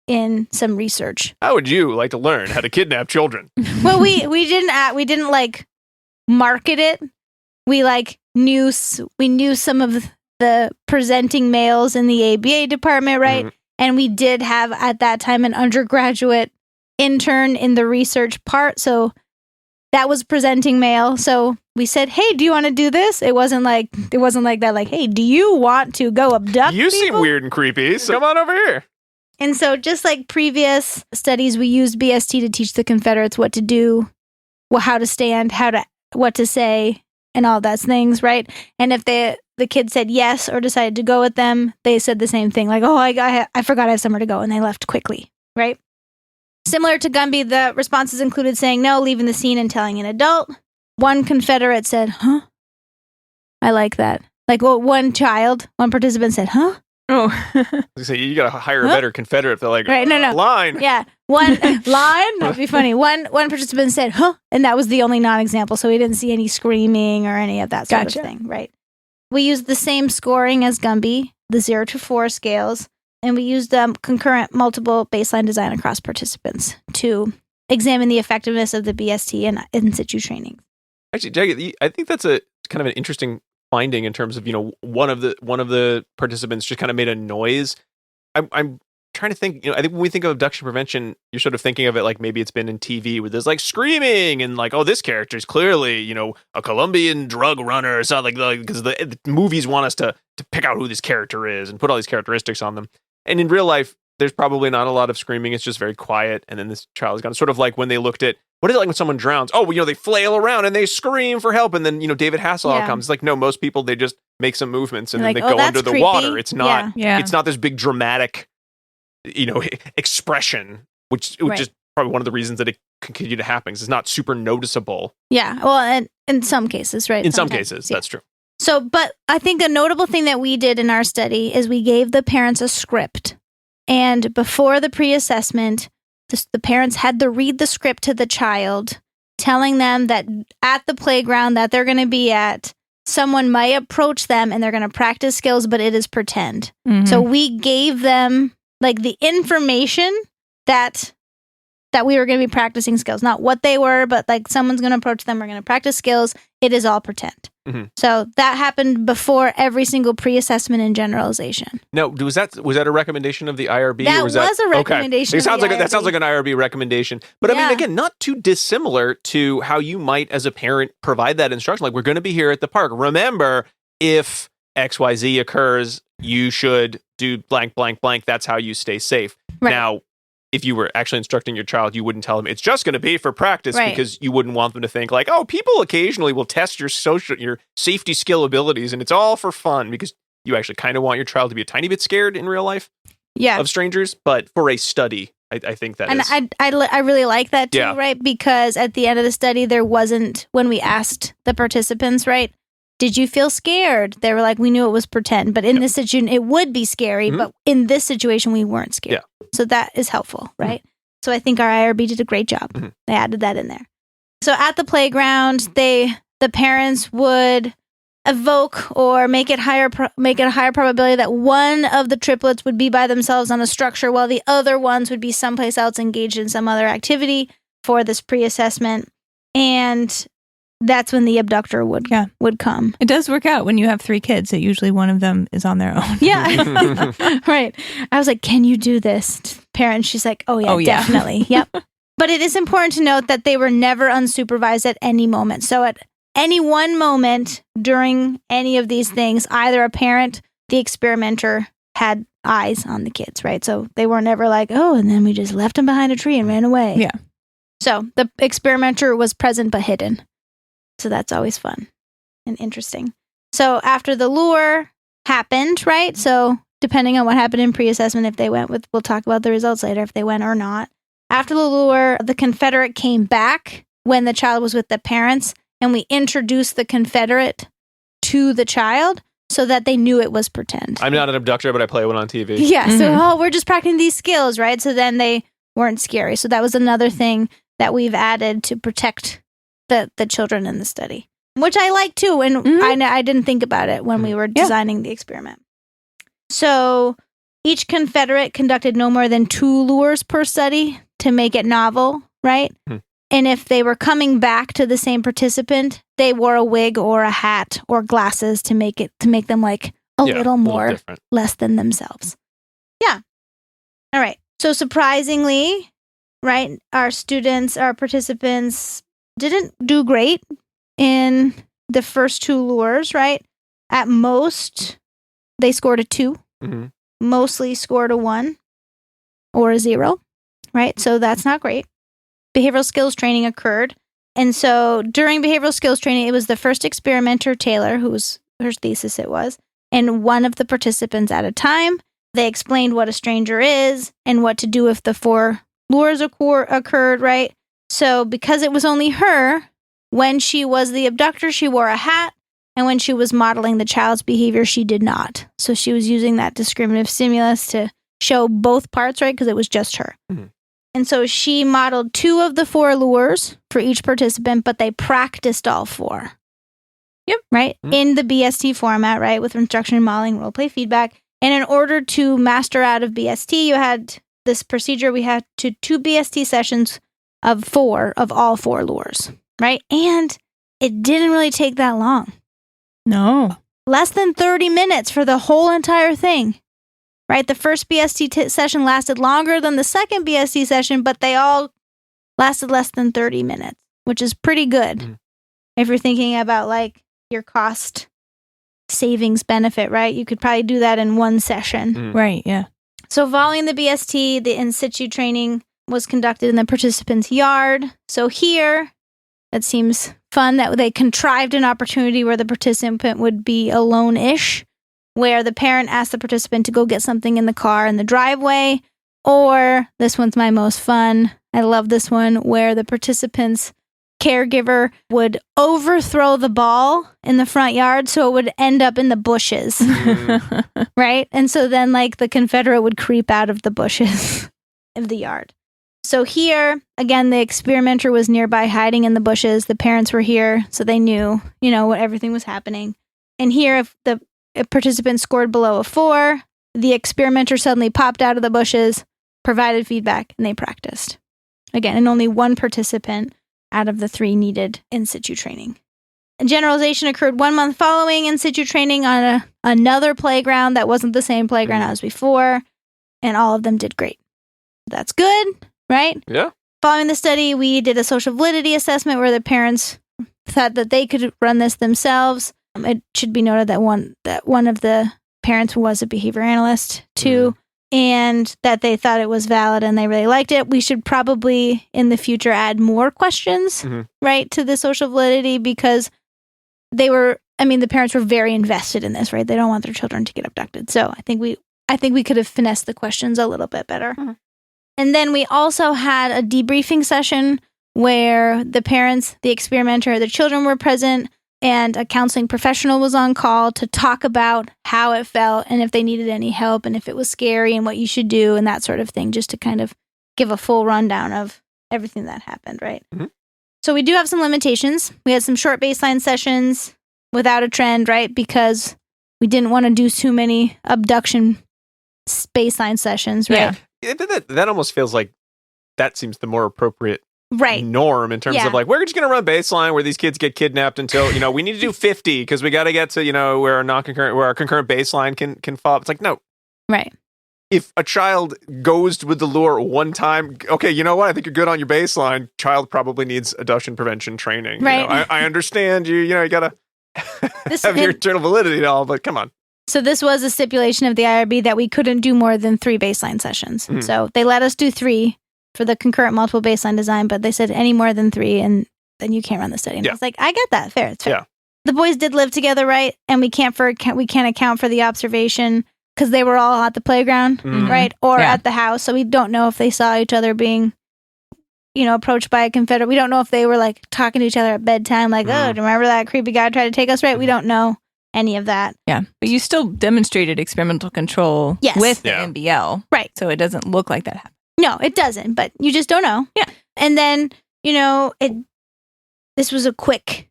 in some research.
How would you like to learn how to kidnap children?
Well, we didn't like market it. We like knew some of the presenting males in the ABA department, right?
Mhm.
And we did have at that time an undergraduate intern in the research part, so that was presenting male. So we said, "Hey, do you want to do this?" It wasn't like that. Like, "Hey, do you want to go abduct
You seem
people?"
weird and creepy, so come on over here.
And so, just like previous studies, we used BST to teach the Confederates what to do, how to stand, what to say, and all those things, right? And if the kid said yes or decided to go with them, they said the same thing, like, "Oh, I forgot I have somewhere to go," and they left quickly, right? Similar to Gunby, the responses included saying no, leaving the scene, and telling an adult. One Confederate said, "Huh? I like that." Like, well, one participant said, "Huh?"
Oh.
So you got to hire a better Confederate. They're like,
Right, no.
line.
Yeah, one line. That'd be funny. One participant said, "Huh," and that was the only non-example. So we didn't see any screaming or any of that sort
Gotcha.
of thing. Right. We used the same scoring as Gunby, the 0 to 4 scales, and we used concurrent multiple baseline design across participants to examine the effectiveness of the BST and in-situ training.
Actually, Jackie, I think that's a kind of an interesting finding in terms of, one of the participants just kind of made a noise. I'm trying to think, I think when we think of abduction prevention, you're sort of thinking of it like maybe it's been in TV where there's like screaming and like, oh, this character is clearly, a Colombian drug runner or something, like, because the movies want us to pick out who this character is and put all these characteristics on them. And in real life, there's probably not a lot of screaming. It's just very quiet. And then this child is gone. Sort of like when they looked at, what is it like when someone drowns? Oh, they flail around and they scream for help. And then, David Hasselhoff comes. It's like, no, most people, they just make some movements and then they go under the
creepy.
water. It's not,
Yeah.
it's not this big dramatic, expression, which is probably one of the reasons that it continue to happen. It's not super noticeable.
Yeah. Well, and in some cases, right?
In some
Sometimes,
cases,
yeah.
that's true.
So, but I think a notable thing that we did in our study is we gave the parents a script. And before the pre-assessment, the parents had to read the script to the child, telling them that at the playground that they're going to be at, someone might approach them and they're going to practice skills, but it is pretend.
Mm-hmm.
So we gave them like the information that we were going to be practicing skills, not what they were, but like someone's going to approach them, we're going to practice skills. It is all pretend.
Mm-hmm.
So that happened before every single pre-assessment and generalization.
No, was that a recommendation of the IRB?
That
or was
a recommendation.
Okay. That
of the
sounds like an IRB recommendation. But I mean, again, not too dissimilar to how you might, as a parent, provide that instruction. Like, we're going to be here at the park. Remember, if XYZ occurs, you should do blank, blank, blank. That's how you stay safe.
Right.
Now, if you were actually instructing your child, you wouldn't tell them it's just going to be for practice, because you wouldn't want them to think like, oh, people occasionally will test your safety skill abilities and it's all for fun, because you actually kind of want your child to be a tiny bit scared in real life of strangers. But for a study, I think that is.
And I really like that too, right? Because at the end of the study, there wasn't, when we asked the participants, right, did you feel scared? They were like, we knew it was pretend, but in this situation, it would be scary. But in this situation, we weren't scared.
Yeah.
So that is helpful, right? So I think our IRB did a great job. They added that in there. So at the playground, the parents would evoke or make it a higher probability that one of the triplets would be by themselves on a structure, while the other ones would be someplace else engaged in some other activity for this pre-assessment. And that's when the abductor would come.
It does work out when you have 3 kids that usually one of them is on their own.
Yeah. Right. I was like, can you do this? Parent, she's like, oh yeah, definitely. Yep. But it is important to note that they were never unsupervised at any moment. So at any one moment during any of these things, either a parent, the experimenter had eyes on the kids, right? So they were never like, oh, and then we just left them behind a tree and ran away.
Yeah.
So the experimenter was present but hidden. So that's always fun and interesting. So after the lure happened, right? So depending on what happened in pre-assessment, if they went with, we'll talk about the results later, if they went or not. After the lure, the Confederate came back when the child was with the parents, and we introduced the Confederate to the child so that they knew it was pretend.
I'm not an abductor, but I play one on TV.
Yeah, so we're just practicing these skills, right? So then they weren't scary. So that was another thing that we've added to protect the children in the study, which I like too. And I didn't think about it when we were designing the experiment. So each Confederate conducted no more than 2 lures per study to make it novel, right? And if they were coming back to the same participant, they wore a wig or a hat or glasses to make them like a little more
different.
Less than themselves. Yeah. All right. So surprisingly, right, our participants didn't do great in the first 2 lures, right? At most, they scored a 2. Mostly scored a 1 or a 0, right? So that's not great. Behavioral skills training occurred. And so during behavioral skills training, it was the first experimenter, Taylor, whose thesis it was, and one of the participants at a time. They explained what a stranger is and what to do if the 4 lures occurred, right? So because it was only her, when she was the abductor, she wore a hat. And when she was modeling the child's behavior, she did not. So she was using that discriminative stimulus to show both parts, right? Because it was just her. And so she modeled 2 of the 4 lures for each participant, but they practiced all 4. Yep. Right? In the BST format, right? With instruction, modeling, role play, feedback. And in order to master out of BST, you had this procedure. We had 2 BST sessions of 4 of all 4 lures, right? And it didn't really take that long.
No.
Less than 30 minutes for the whole entire thing, right? The first BST session lasted longer than the second BST session, but they all lasted less than 30 minutes, which is pretty good. If you're thinking about like your cost savings benefit, right? You could probably do that in 1 session.
Right, yeah.
So following the BST, the in-situ training was conducted in the participant's yard. So here, that seems fun that they contrived an opportunity where the participant would be alone-ish, where the parent asked the participant to go get something in the car in the driveway, or this one's my most fun. I love this one, where the participant's caregiver would overthrow the ball in the front yard so it would end up in the bushes, right? And so then like the Confederate would creep out of the bushes of the yard. So here, again, the experimenter was nearby hiding in the bushes. The parents were here, so they knew, what everything was happening. And here, if the participant scored below a 4, the experimenter suddenly popped out of the bushes, provided feedback, and they practiced. Again, and only 1 participant out of the 3 needed in-situ training. And generalization occurred 1 month following in-situ training on another playground that wasn't the same playground as before, and all of them did great. That's good. Right?
Yeah.
Following the study, we did a social validity assessment where the parents thought that they could run this themselves. It should be noted that one of the parents was a behavior analyst too, and that they thought it was valid and they really liked it. We should probably in the future add more questions, right, to the social validity because the parents were very invested in this, right? They don't want their children to get abducted. So I think we could have finessed the questions a little bit better. And then we also had a debriefing session where the parents, the experimenter, the children were present, and a counseling professional was on call to talk about how it felt and if they needed any help and if it was scary and what you should do and that sort of thing, just to kind of give a full rundown of everything that happened, right? So we do have some limitations. We had some short baseline sessions without a trend, right? Because we didn't want to do too many abduction baseline sessions, right?
Yeah, that almost feels like that seems the more appropriate norm in terms of like, we're just going to run baseline where these kids get kidnapped until, we need to do 50 because we got to get to, where our concurrent baseline can fall. It's like, no.
Right.
if a child goes with the lure one time, okay, you know what? I think you're good on your baseline. Child probably needs abduction prevention training.
Right.
You know, I understand you know, you got to have your internal validity and all, but come on.
So this was a stipulation of the IRB that we couldn't do more than 3 baseline sessions.
Mhm.
So they let us do 3 for the concurrent multiple baseline design, but they said any more than 3 and then you can't run the study. And I
Yeah.
was like, I get that. Fair. It's fair.
Yeah.
The boys did live together, right? And we can't account for the observation because they were all at the playground,
Mhm.
right? Or
Yeah.
at the house. So we don't know if they saw each other being, approached by a Confederate. We don't know if they were like talking to each other at bedtime, like,
Mhm.
oh, do you remember that creepy guy tried to take us, right? We don't know any of that.
Yeah. But you still demonstrated experimental control
Yes.
with
Yeah.
the MBL.
Right.
So it doesn't look like that happened.
No, it doesn't, but you just don't know.
Yeah.
And then, this was a quick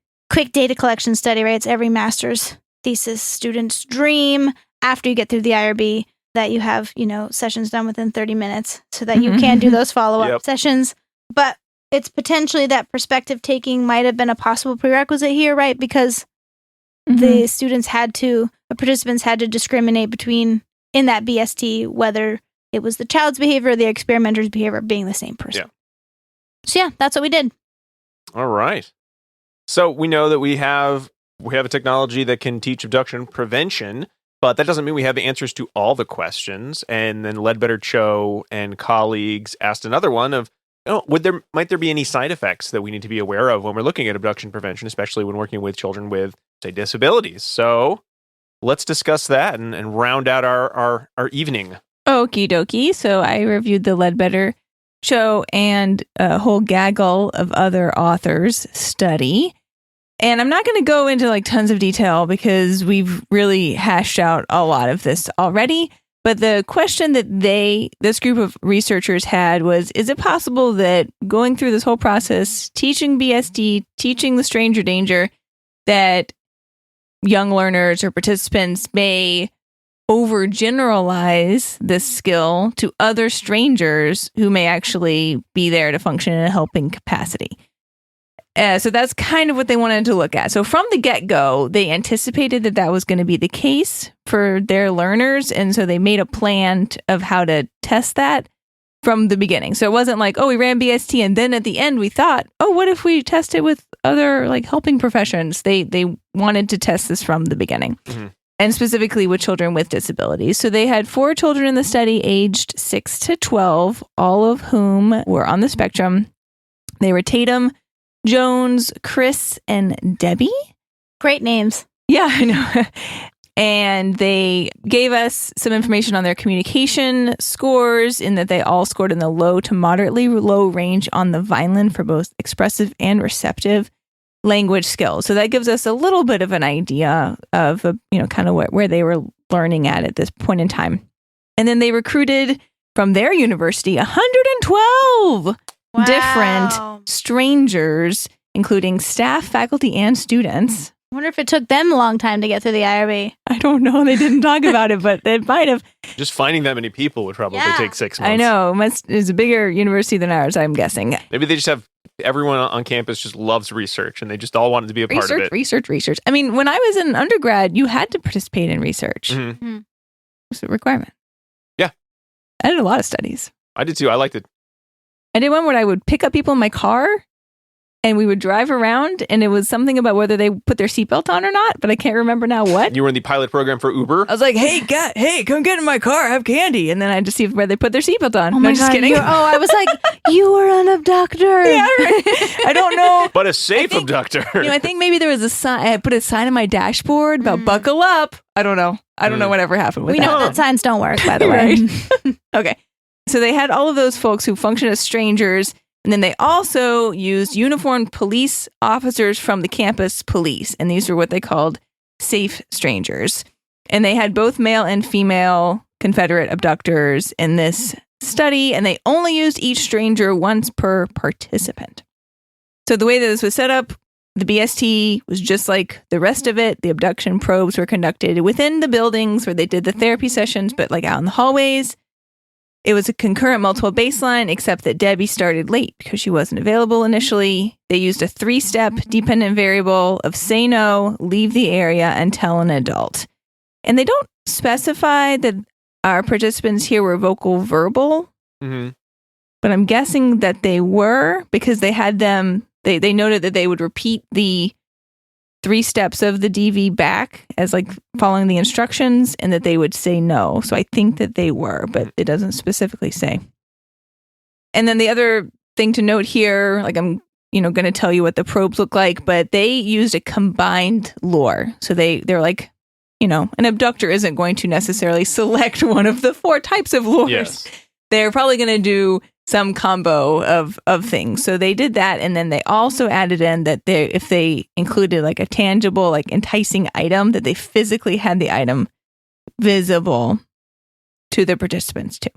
data collection study, right? It's every master's thesis student's dream after you get through the IRB that you have, sessions done within 30 minutes so that you can do those follow-up
Yep.
sessions. But it's potentially that perspective taking might have been a possible prerequisite here, right? Because the participants had to discriminate between, in that BST, whether it was the child's behavior or the experimenter's behavior being the same person.
Yeah.
So yeah, that's what we did.
All right. So we know that we have a technology that can teach abduction prevention, but that doesn't mean we have the answers to all the questions. And then Ledbetter Cho and colleagues asked another one of, might there be any side effects that we need to be aware of when we're looking at abduction prevention, especially when working with children with, say, disabilities? So let's discuss that and round out our evening.
Okie dokie. So I reviewed the Ledbetter Cho and a whole gaggle of other authors' study. And I'm not going to go into like tons of detail because we've really hashed out a lot of this already. But the question that this group of researchers had was, is it possible that going through this whole process, teaching BSD, teaching the stranger danger, that young learners or participants may overgeneralize this skill to other strangers who may actually be there to function in a helping capacity? So that's kind of what they wanted to look at. So from the get-go, they anticipated that was going to be the case for their learners. And so they made a plan of how to test that from the beginning. So it wasn't like, we ran BST and then at the end we thought, what if we test it with other like helping professions? They wanted to test this from the beginning.
Mhm.
And specifically with children with disabilities. So they had 4 children in the study aged 6 to 12, all of whom were on the spectrum. They were Tatum, Jones, Chris, and Debbie.
Great names.
Yeah, I know. And they gave us some information on their communication scores in that they all scored in the low to moderately low range on the Vineland for both expressive and receptive language skills. So that gives us a little bit of an idea of, kind of where they were learning at this point in time. And then they recruited from their university 112 different strangers, including staff, faculty, and students.
I wonder if it took them a long time to get through the IRB.
I don't know. They didn't talk about it, but it might have.
Just finding that many people would probably
Yeah.
take 6 months.
I know. It's a bigger university than ours, I'm guessing.
Maybe they just have everyone on campus just loves research and they just all wanted to be a part of it.
Research. I mean, when I was in undergrad, you had to participate in research.
Mhm.
It was a requirement.
Yeah.
I did a lot of studies.
I did too. I liked it.
I did one where I would pick up people in my car and we would drive around, and it was something about whether they put their seatbelt on or not, but I can't remember now what.
You were in the pilot program for Uber.
I was like, hey, come get in my car, I have candy. And then I just see where they put their seatbelt on.
Oh
No,
my
just
God.
kidding.
I was like, you were an abductor.
Yeah, right. I don't know.
But a safe
think-
abductor.
I think maybe there was a sign. I put a sign on my dashboard about buckle up. I don't know. I don't know whatever happened with
We
that.
know that signs don't work, by the way.
Right. Okay. So they had all of those folks who function as strangers. And then they also used uniformed police officers from the campus police. And these are what they called safe strangers. And they had both male and female Confederate abductors in this study. And they only used each stranger once per participant. So the way that this was set up, the BST was just like the rest of it. The abduction probes were conducted within the buildings where they did the therapy sessions, but like out in the hallways. It was a concurrent multiple baseline, except that Debbie started late because she wasn't available initially. They used a 3-step dependent variable of say no, leave the area, and tell an adult. And they don't specify that our participants here were vocal verbal,
Mm-hmm.
but I'm guessing that they were because they had them, they noted that they would repeat the 3 steps of the DV back as like following the instructions and that they would say no. So I think that they were, but it doesn't specifically say. And then the other thing to note here, like I'm, going to tell you what the probes look like, but they used a combined lure. So they're like, an abductor isn't going to necessarily select one of the 4 types of lures.
Yes.
They're probably going to do some combo of things. So they did that. And then they also added in that if they included like a tangible, like enticing item, that they physically had the item visible to the participants too.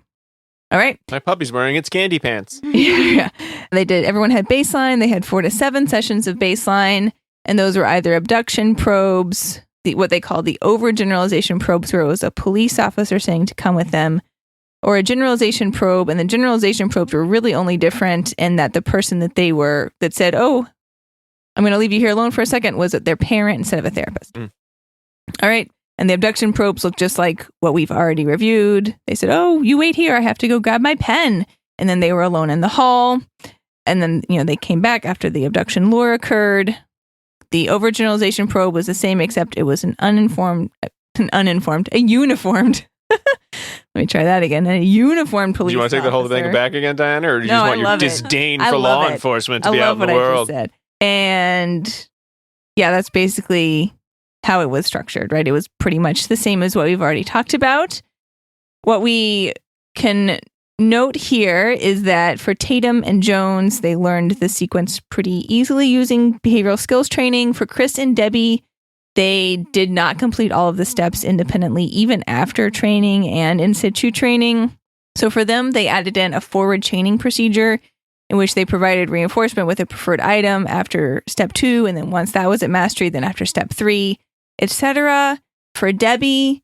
All right.
My puppy's wearing its candy pants.
Yeah. They did. Everyone had baseline. They had 4 to 7 sessions of baseline. And those were either abduction probes, what they call the overgeneralization probes, where it was a police officer saying to come with them, or a generalization probe. And the generalization probes were really only different in that the person that said, oh, I'm going to leave you here alone for a second, was their parent instead of a therapist.
Mm.
All right. And the abduction probes look just like what we've already reviewed. They said, oh, you wait here. I have to go grab my pen. And then they were alone in the hall. And then, they came back after the abduction lure occurred. The overgeneralization probe was the same, except it was a uniformed. Let me try that again. A uniformed police officer.
Do you want to take the whole thing back again, Diana? Or do you just want your disdain for law enforcement to be out in the world?
I just said. And yeah, that's basically how it was structured, right? It was pretty much the same as what we've already talked about. What we can note here is that for Tatum and Jones, they learned the sequence pretty easily using behavioral skills training. For Chris and Debbie, they did not complete all of the steps independently, even after training and in-situ training. So for them, they added in a forward chaining procedure in which they provided reinforcement with a preferred item after step 2. And then once that was at mastery, then after step 3, etc. For Debbie,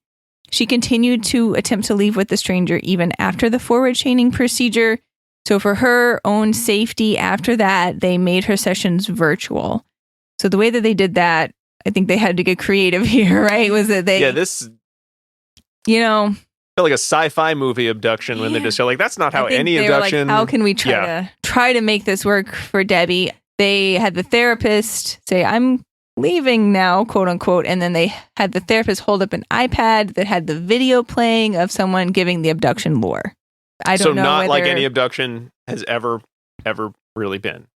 she continued to attempt to leave with the stranger even after the forward chaining procedure. So for her own safety after that, they made her sessions virtual. So the way that they did that, I think they had to get creative here, right? Was that they...
Yeah, this... felt like a sci-fi movie abduction when they're just like, that's not how any abduction...
Like, how can we try to make this work for Debbie? They had the therapist say, I'm leaving now, quote unquote. And then they had the therapist hold up an iPad that had the video playing of someone giving the abduction lure. I don't know. So not
like any abduction has ever really been.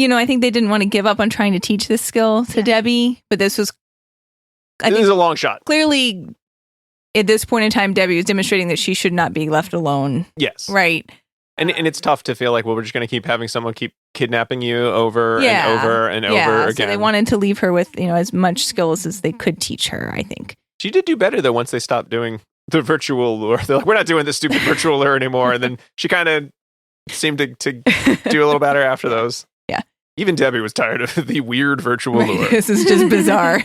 I think they didn't want to give up on trying to teach this skill to Debbie, but this was...
This is a long shot.
Clearly, at this point in time, Debbie was demonstrating that she should not be left alone.
Yes.
Right.
And it's tough to feel like, well, we're just going to keep having someone keep kidnapping you over and over and over again.
So they wanted to leave her with, as much skills as they could teach her, I think.
She did do better, though, once they stopped doing the virtual lure. They're like, we're not doing this stupid virtual lure anymore. And then she kind of seemed to do a little better after those.
Yeah.
Even Debbie was tired of the weird virtual lure.
This is just bizarre.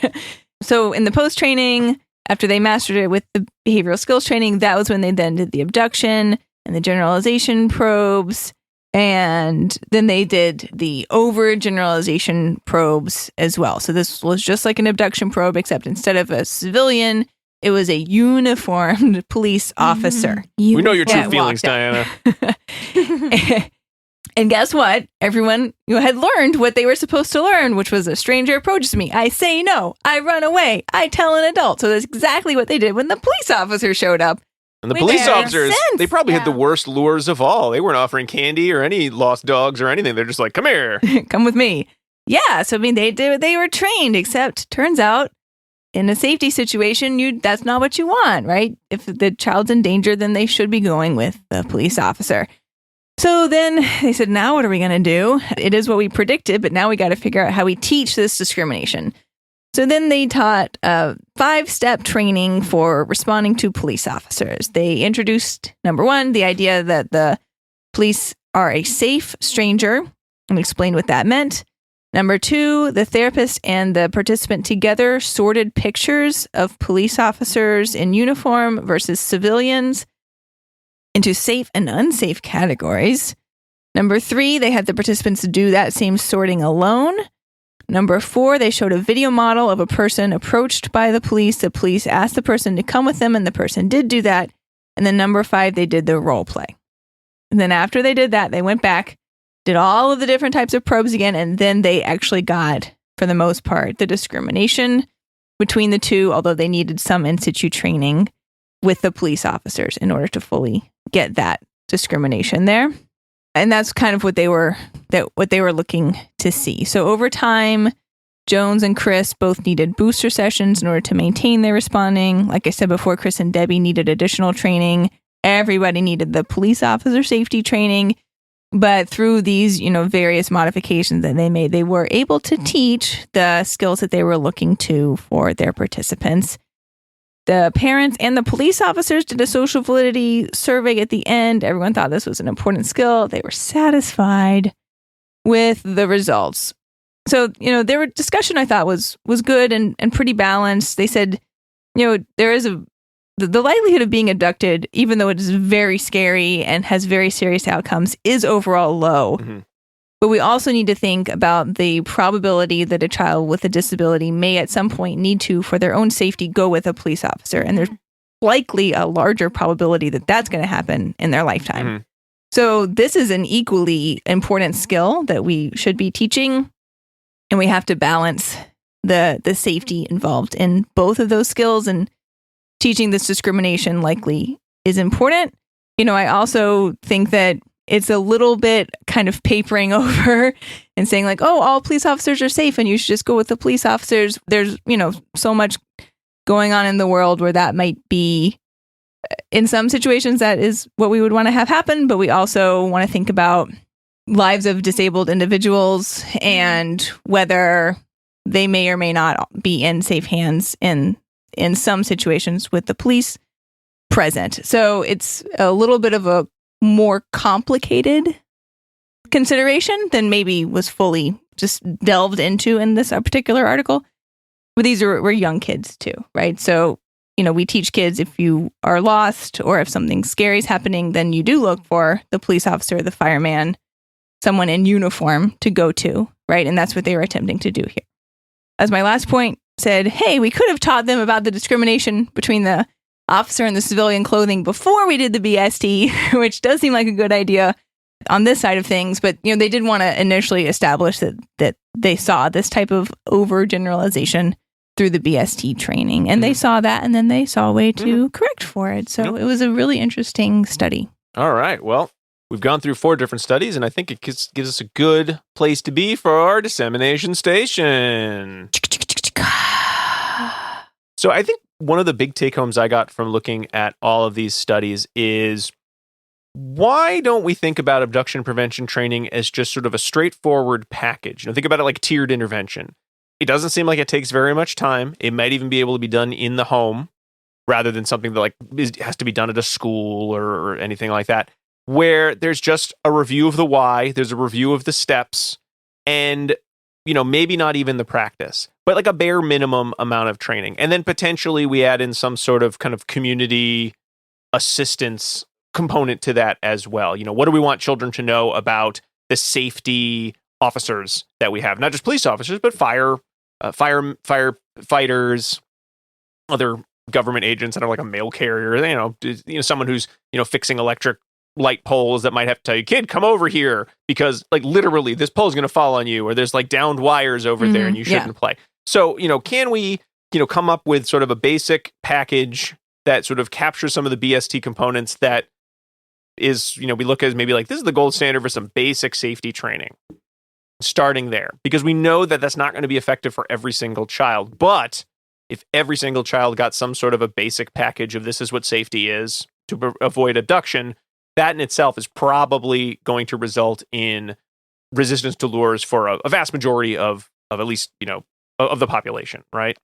So in the post-training, after they mastered it with the behavioral skills training, that was when they then did the abduction and the generalization probes. And then they did the overgeneralization probes as well. So this was just like an abduction probe, except instead of a civilian, it was a uniformed police officer.
We know your true feelings, Diana.
And guess what? Everyone had learned what they were supposed to learn, which was a stranger approaches me. I say no. I run away. I tell an adult. So that's exactly what they did when the police officer showed up.
And the police officers, they probably had the worst lures of all. They weren't offering candy or any lost dogs or anything. They're just like, come here.
Come with me. Yeah. So, they were trained, except turns out in a safety situation, that's not what you want, right? If the child's in danger, then they should be going with the police officer. So then they said, now what are we going to do? It is what we predicted, but now we got to figure out how we teach this discrimination. So then they taught 5-step training for responding to police officers. They introduced, number 1, the idea that the police are a safe stranger and explained what that meant. Number 2, the therapist and the participant together sorted pictures of police officers in uniform versus civilians into safe and unsafe categories. Number 3, they had the participants do that same sorting alone. Number 4, they showed a video model of a person approached by the police. The police asked the person to come with them, and the person did do that. And then number 5, they did the role play. And then after they did that, they went back, did all of the different types of probes again, and then they actually got, for the most part, the discrimination between the two, although they needed some in-situ training with the police officers in order to fully get that discrimination there. And that's kind of what they were looking to see. So over time, Jones and Chris both needed booster sessions in order to maintain their responding. Like I said before, Chris and Debbie needed additional training. Everybody needed the police officer safety training. But through these, various modifications that they made, they were able to teach the skills that they were looking to for their participants. The parents and the police officers did a social validity survey at the end. Everyone thought this was an important skill. They were satisfied with the results. So, their discussion, I thought, was good and pretty balanced. They said, there is the likelihood of being abducted, even though it is very scary and has very serious outcomes, is overall low. Mm-hmm. But we also need to think about the probability that a child with a disability may at some point need to, for their own safety, go with a police officer. And there's likely a larger probability that that's going to happen in their lifetime. Mm-hmm. So this is an equally important skill that we should be teaching. And we have to balance the safety involved in both of those skills, and teaching this discrimination likely is important. I also think that it's a little bit kind of papering over and saying like, oh, all police officers are safe and you should just go with the police officers. There's, so much going on in the world where that might be, in some situations, that is what we would want to have happen. But we also want to think about lives of disabled individuals and whether they may or may not be in safe hands in some situations with the police present. So it's a little bit of a more complicated consideration than maybe was fully just delved into in this particular article. But these were young kids too, right? So, we teach kids if you are lost or if something scary is happening, then you do look for the police officer, the fireman, someone in uniform to go to, right? And that's what they were attempting to do here. As my last point said, hey, we could have taught them about the discrimination between the officer and the civilian clothing before we did the BST, which does seem like a good idea on this side of things. But, they did want to initially establish that they saw this type of overgeneralization through the BST training. And they saw that, and then they saw a way to correct for it. So it was a really interesting study.
All right. Well, we've gone through 4 different studies, and I think it gives us a good place to be for our dissemination station. So I think one of the big take-homes I got from looking at all of these studies is, why don't we think about abduction prevention training as just sort of a straightforward package? Think about it like tiered intervention. It doesn't seem like it takes very much time. It might even be able to be done in the home rather than something that has to be done at a school or anything like that, where there's just a review of the why, there's a review of the steps, and maybe not even the practice, but like a bare minimum amount of training. And then potentially we add in some sort of kind of community assistance component to that as well. What do we want children to know about the safety officers that we have? Not just police officers, but firefighters, other government agents that are like a mail carrier, someone who's, fixing electric light poles that might have to tell you, kid, come over here because literally this pole is going to fall on you, or there's downed wires over there and you shouldn't play. So, can we, come up with sort of a basic package that sort of captures some of the BST components that is, we look at as maybe this is the gold standard for some basic safety training, starting there, because we know that that's not going to be effective for every single child. But if every single child got some sort of a basic package of this is what safety is to avoid abduction, that in itself is probably going to result in resistance to lures for a vast majority of at least, of the population, right?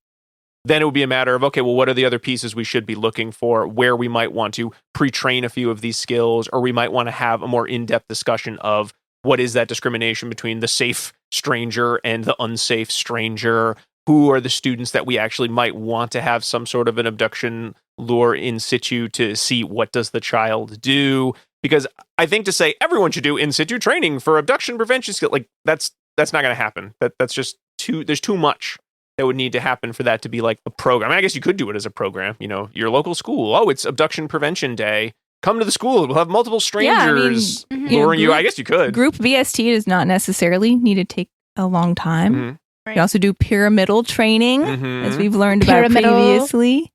Then it would be a matter of, okay, well, what are the other pieces we should be looking for, where we might want to pre-train a few of these skills, or we might want to have a more in-depth discussion of what is that discrimination between the safe stranger and the unsafe stranger? Who are the students that we actually might want to have some sort of an abduction lure in situ to see what does the child do? Because I think to say everyone should do in situ training for abduction prevention skill, that's not going to happen. That's just there's too much that would need to happen for that to be like a program. I mean, I guess you could do it as a program, your local school. Oh, it's Abduction Prevention Day. Come to the school. We'll have multiple strangers luring you. I guess you could.
Group BST does not necessarily need to take a long time.
Mm-hmm.
Right.
You also do pyramidal training, as we've learned about previously.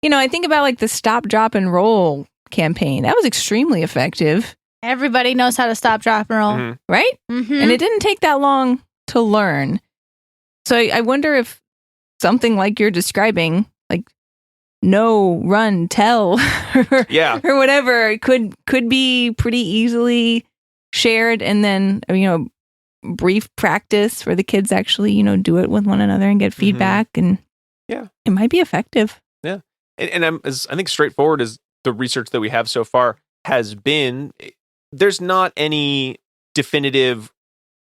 I think about like the stop, drop, and roll campaign. That was extremely effective.
Everybody knows how to stop, drop, and roll.
Right?
Mm-hmm.
And it didn't take that long to learn. So I wonder if something like you're describing, like no, run, tell, or whatever, could be pretty easily shared, and then brief practice where the kids actually do it with one another and get feedback, and it might be effective.
Yeah, and I'm as I think straightforward as the research that we have so far has been. There's not any definitive,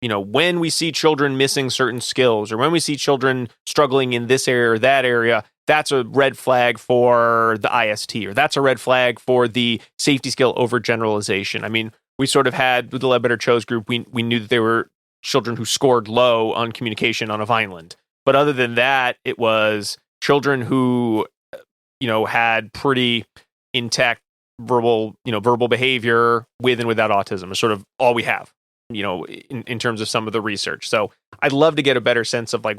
when we see children missing certain skills or when we see children struggling in this area or that area, that's a red flag for the IST, or that's a red flag for the safety skill overgeneralization. I mean, we sort of had with the Lead Better Chose group, we knew that there were children who scored low on communication on a Vineland. But other than that, it was children who, had pretty intact verbal behavior with and without autism is sort of all we have, in terms of some of the research. So I'd love to get a better sense of like,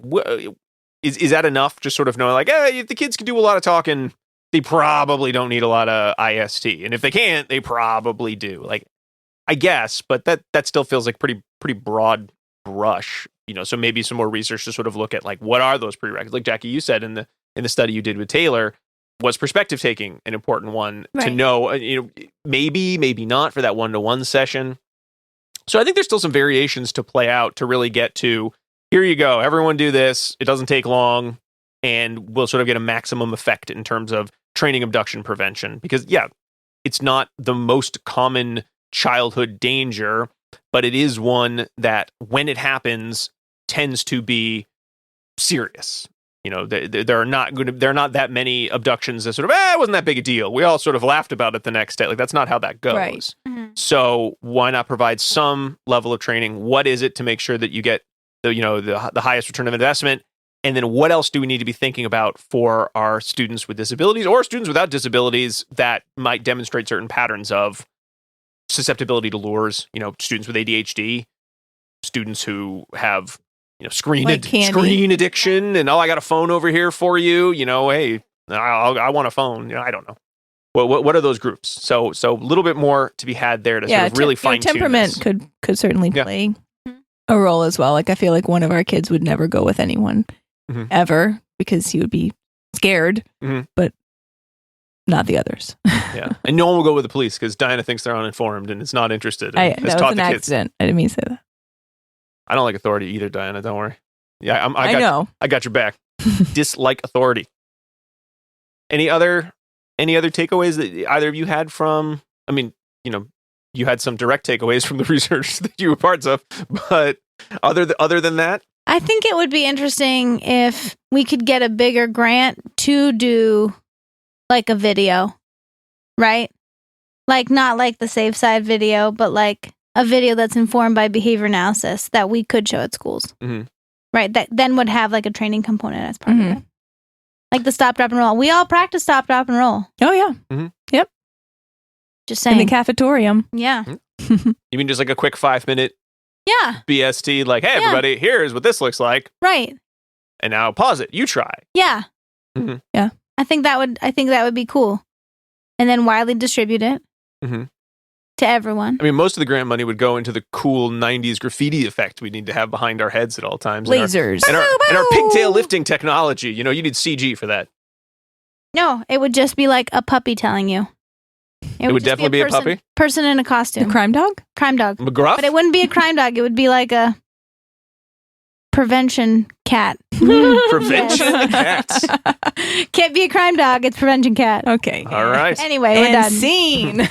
is that enough? Just sort of knowing like, if the kids can do a lot of talking, they probably don't need a lot of IST. And if they can't, they probably do. Like, I guess, but that still feels like pretty broad brush, so maybe some more research to sort of look at like, what are those prerequisites? Like Jackie, you said in the study you did with Taylor, was perspective taking an important one to know, maybe not for that one-to-one session. So I think there's still some variations to play out to really get to, here you go, everyone do this. It doesn't take long, and we'll sort of get a maximum effect in terms of training abduction prevention. Because, it's not the most common childhood danger, but it is one that, when it happens, tends to be serious. There are not that many abductions that sort of, it wasn't that big a deal. We all sort of laughed about it the next day. Like, that's not how that goes.
Right.
Mm-hmm.
So why not provide some level of training? What is it to make sure that you get the highest return of investment? And then what else do we need to be thinking about for our students with disabilities or students without disabilities that might demonstrate certain patterns of susceptibility to lures? Students with ADHD, students who have screen addiction, and I got a phone over here for you. Hey, I want a phone. I don't know. What are those groups? So a little bit more to be had there to sort of really fine tune.
Temperament could certainly play a role as well. Like, I feel like one of our kids would never go with anyone ever because he would be scared, but not the others.
And no one will go with the police because Diana thinks they're uninformed and is not interested.
That was an accident. I didn't mean to say that.
I don't like authority either, Diana. Don't worry. Yeah,
I know.
I got your back. Dislike authority. Any other takeaways that either of you had from? I mean, you had some direct takeaways from the research that you were parts of, but other than that,
I think it would be interesting if we could get a bigger grant to do like a video, right? Like, not like the Safe Side video, but like a video that's informed by behavior analysis that we could show at schools. Right? That then would have like a training component as part of it. Like the stop, drop, and roll. We all practice stop, drop, and roll.
Oh, yeah. Yep.
Just saying.
In the cafetorium.
Yeah.
You mean just like a quick 5-minute BST, like, hey, everybody, here's what this looks like.
Right.
And now pause it. You try.
Yeah.
Yeah.
I think that would be cool. And then widely distribute it to everyone.
I mean, most of the grant money would go into the cool 90s graffiti effect we need to have behind our heads at all times.
Lasers.
And our pigtail lifting technology. You need CG for that.
No, it would just be like a puppy telling you.
It would definitely be a puppy?
Person in a costume.
A crime dog?
Crime dog.
McGruff?
But it wouldn't be a crime dog. It would be like a prevention cat.
Prevention cats.
Can't be a crime dog. It's prevention cat.
Okay.
All right.
Anyway, we're done.
Scene.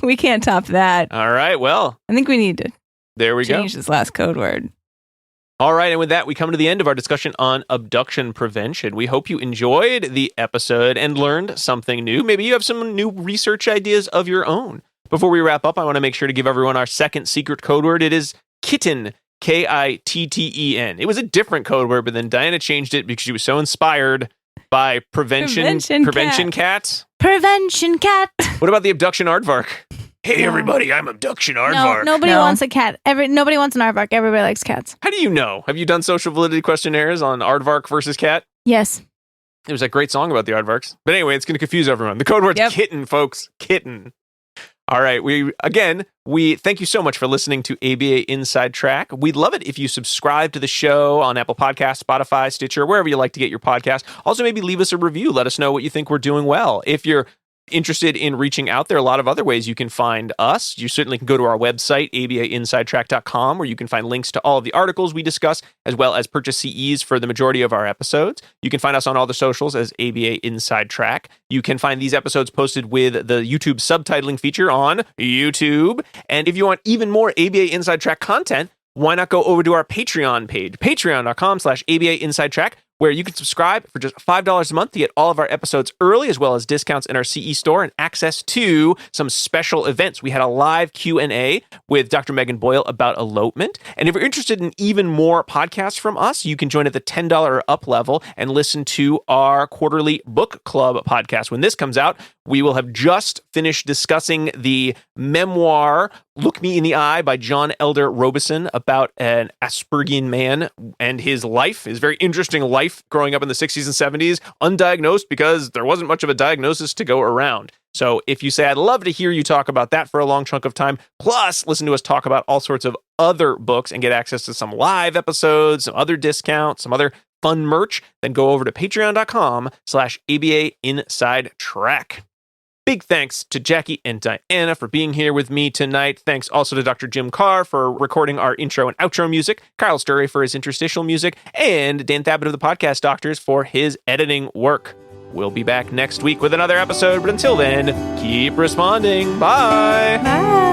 We can't top that.
All right. Well,
I think we need to
go.
Change this last code word.
All right. And with that, we come to the end of our discussion on abduction prevention. We hope you enjoyed the episode and learned something new. Maybe you have some new research ideas of your own. Before we wrap up, I want to make sure to give everyone our second secret code word. It is kitten. Kitten. It was a different code word, but then Diana changed it because she was so inspired by Prevention Cat.
Prevention cat.
What about the Abduction Aardvark? Hey, everybody, I'm Abduction Aardvark.
No, nobody wants a cat. Nobody wants an aardvark. Everybody likes cats.
How do you know? Have you done social validity questionnaires on aardvark versus cat?
Yes.
There was a great song about the aardvarks. But anyway, it's going to confuse everyone. The code word's kitten, folks. Kitten. All right. We thank you so much for listening to ABA Inside Track. We'd love it if you subscribe to the show on Apple Podcasts, Spotify, Stitcher, wherever you like to get your podcast. Also, maybe leave us a review. Let us know what you think we're doing well. If you're interested in reaching out, there are a lot of other ways you can find us. You certainly can go to our website, abainsidetrack.com, where you can find links to all of the articles we discuss, as well as purchase CEs for the majority of our episodes. You can find us on all the socials as ABA Inside Track. You can find these episodes posted with the YouTube subtitling feature on YouTube. And if you want even more ABA Inside Track content, why not go over to our Patreon page, patreon.com/ABA Inside Track, where you can subscribe for just $5 a month to get all of our episodes early, as well as discounts in our CE store and access to some special events. We had a live Q&A with Dr. Megan Boyle about elopement. And if you're interested in even more podcasts from us, you can join at the $10 or up level and listen to our quarterly book club podcast. When this comes out, we will have just finished discussing the memoir, Look Me in the Eye by John Elder Robeson, about an Aspergian man and his life, his very interesting life growing up in the 60s and 70s, undiagnosed because there wasn't much of a diagnosis to go around. So if you say, I'd love to hear you talk about that for a long chunk of time, plus listen to us talk about all sorts of other books and get access to some live episodes, some other discounts, some other fun merch, then go over to patreon.com/ABA Inside Track. Big thanks to Jackie and Diana for being here with me tonight. Thanks also to Dr. Jim Carr for recording our intro and outro music, Kyle Sturry for his interstitial music, and Dan Thabit of the Podcast Doctors for his editing work. We'll be back next week with another episode, but until then, keep responding. Bye.
Bye.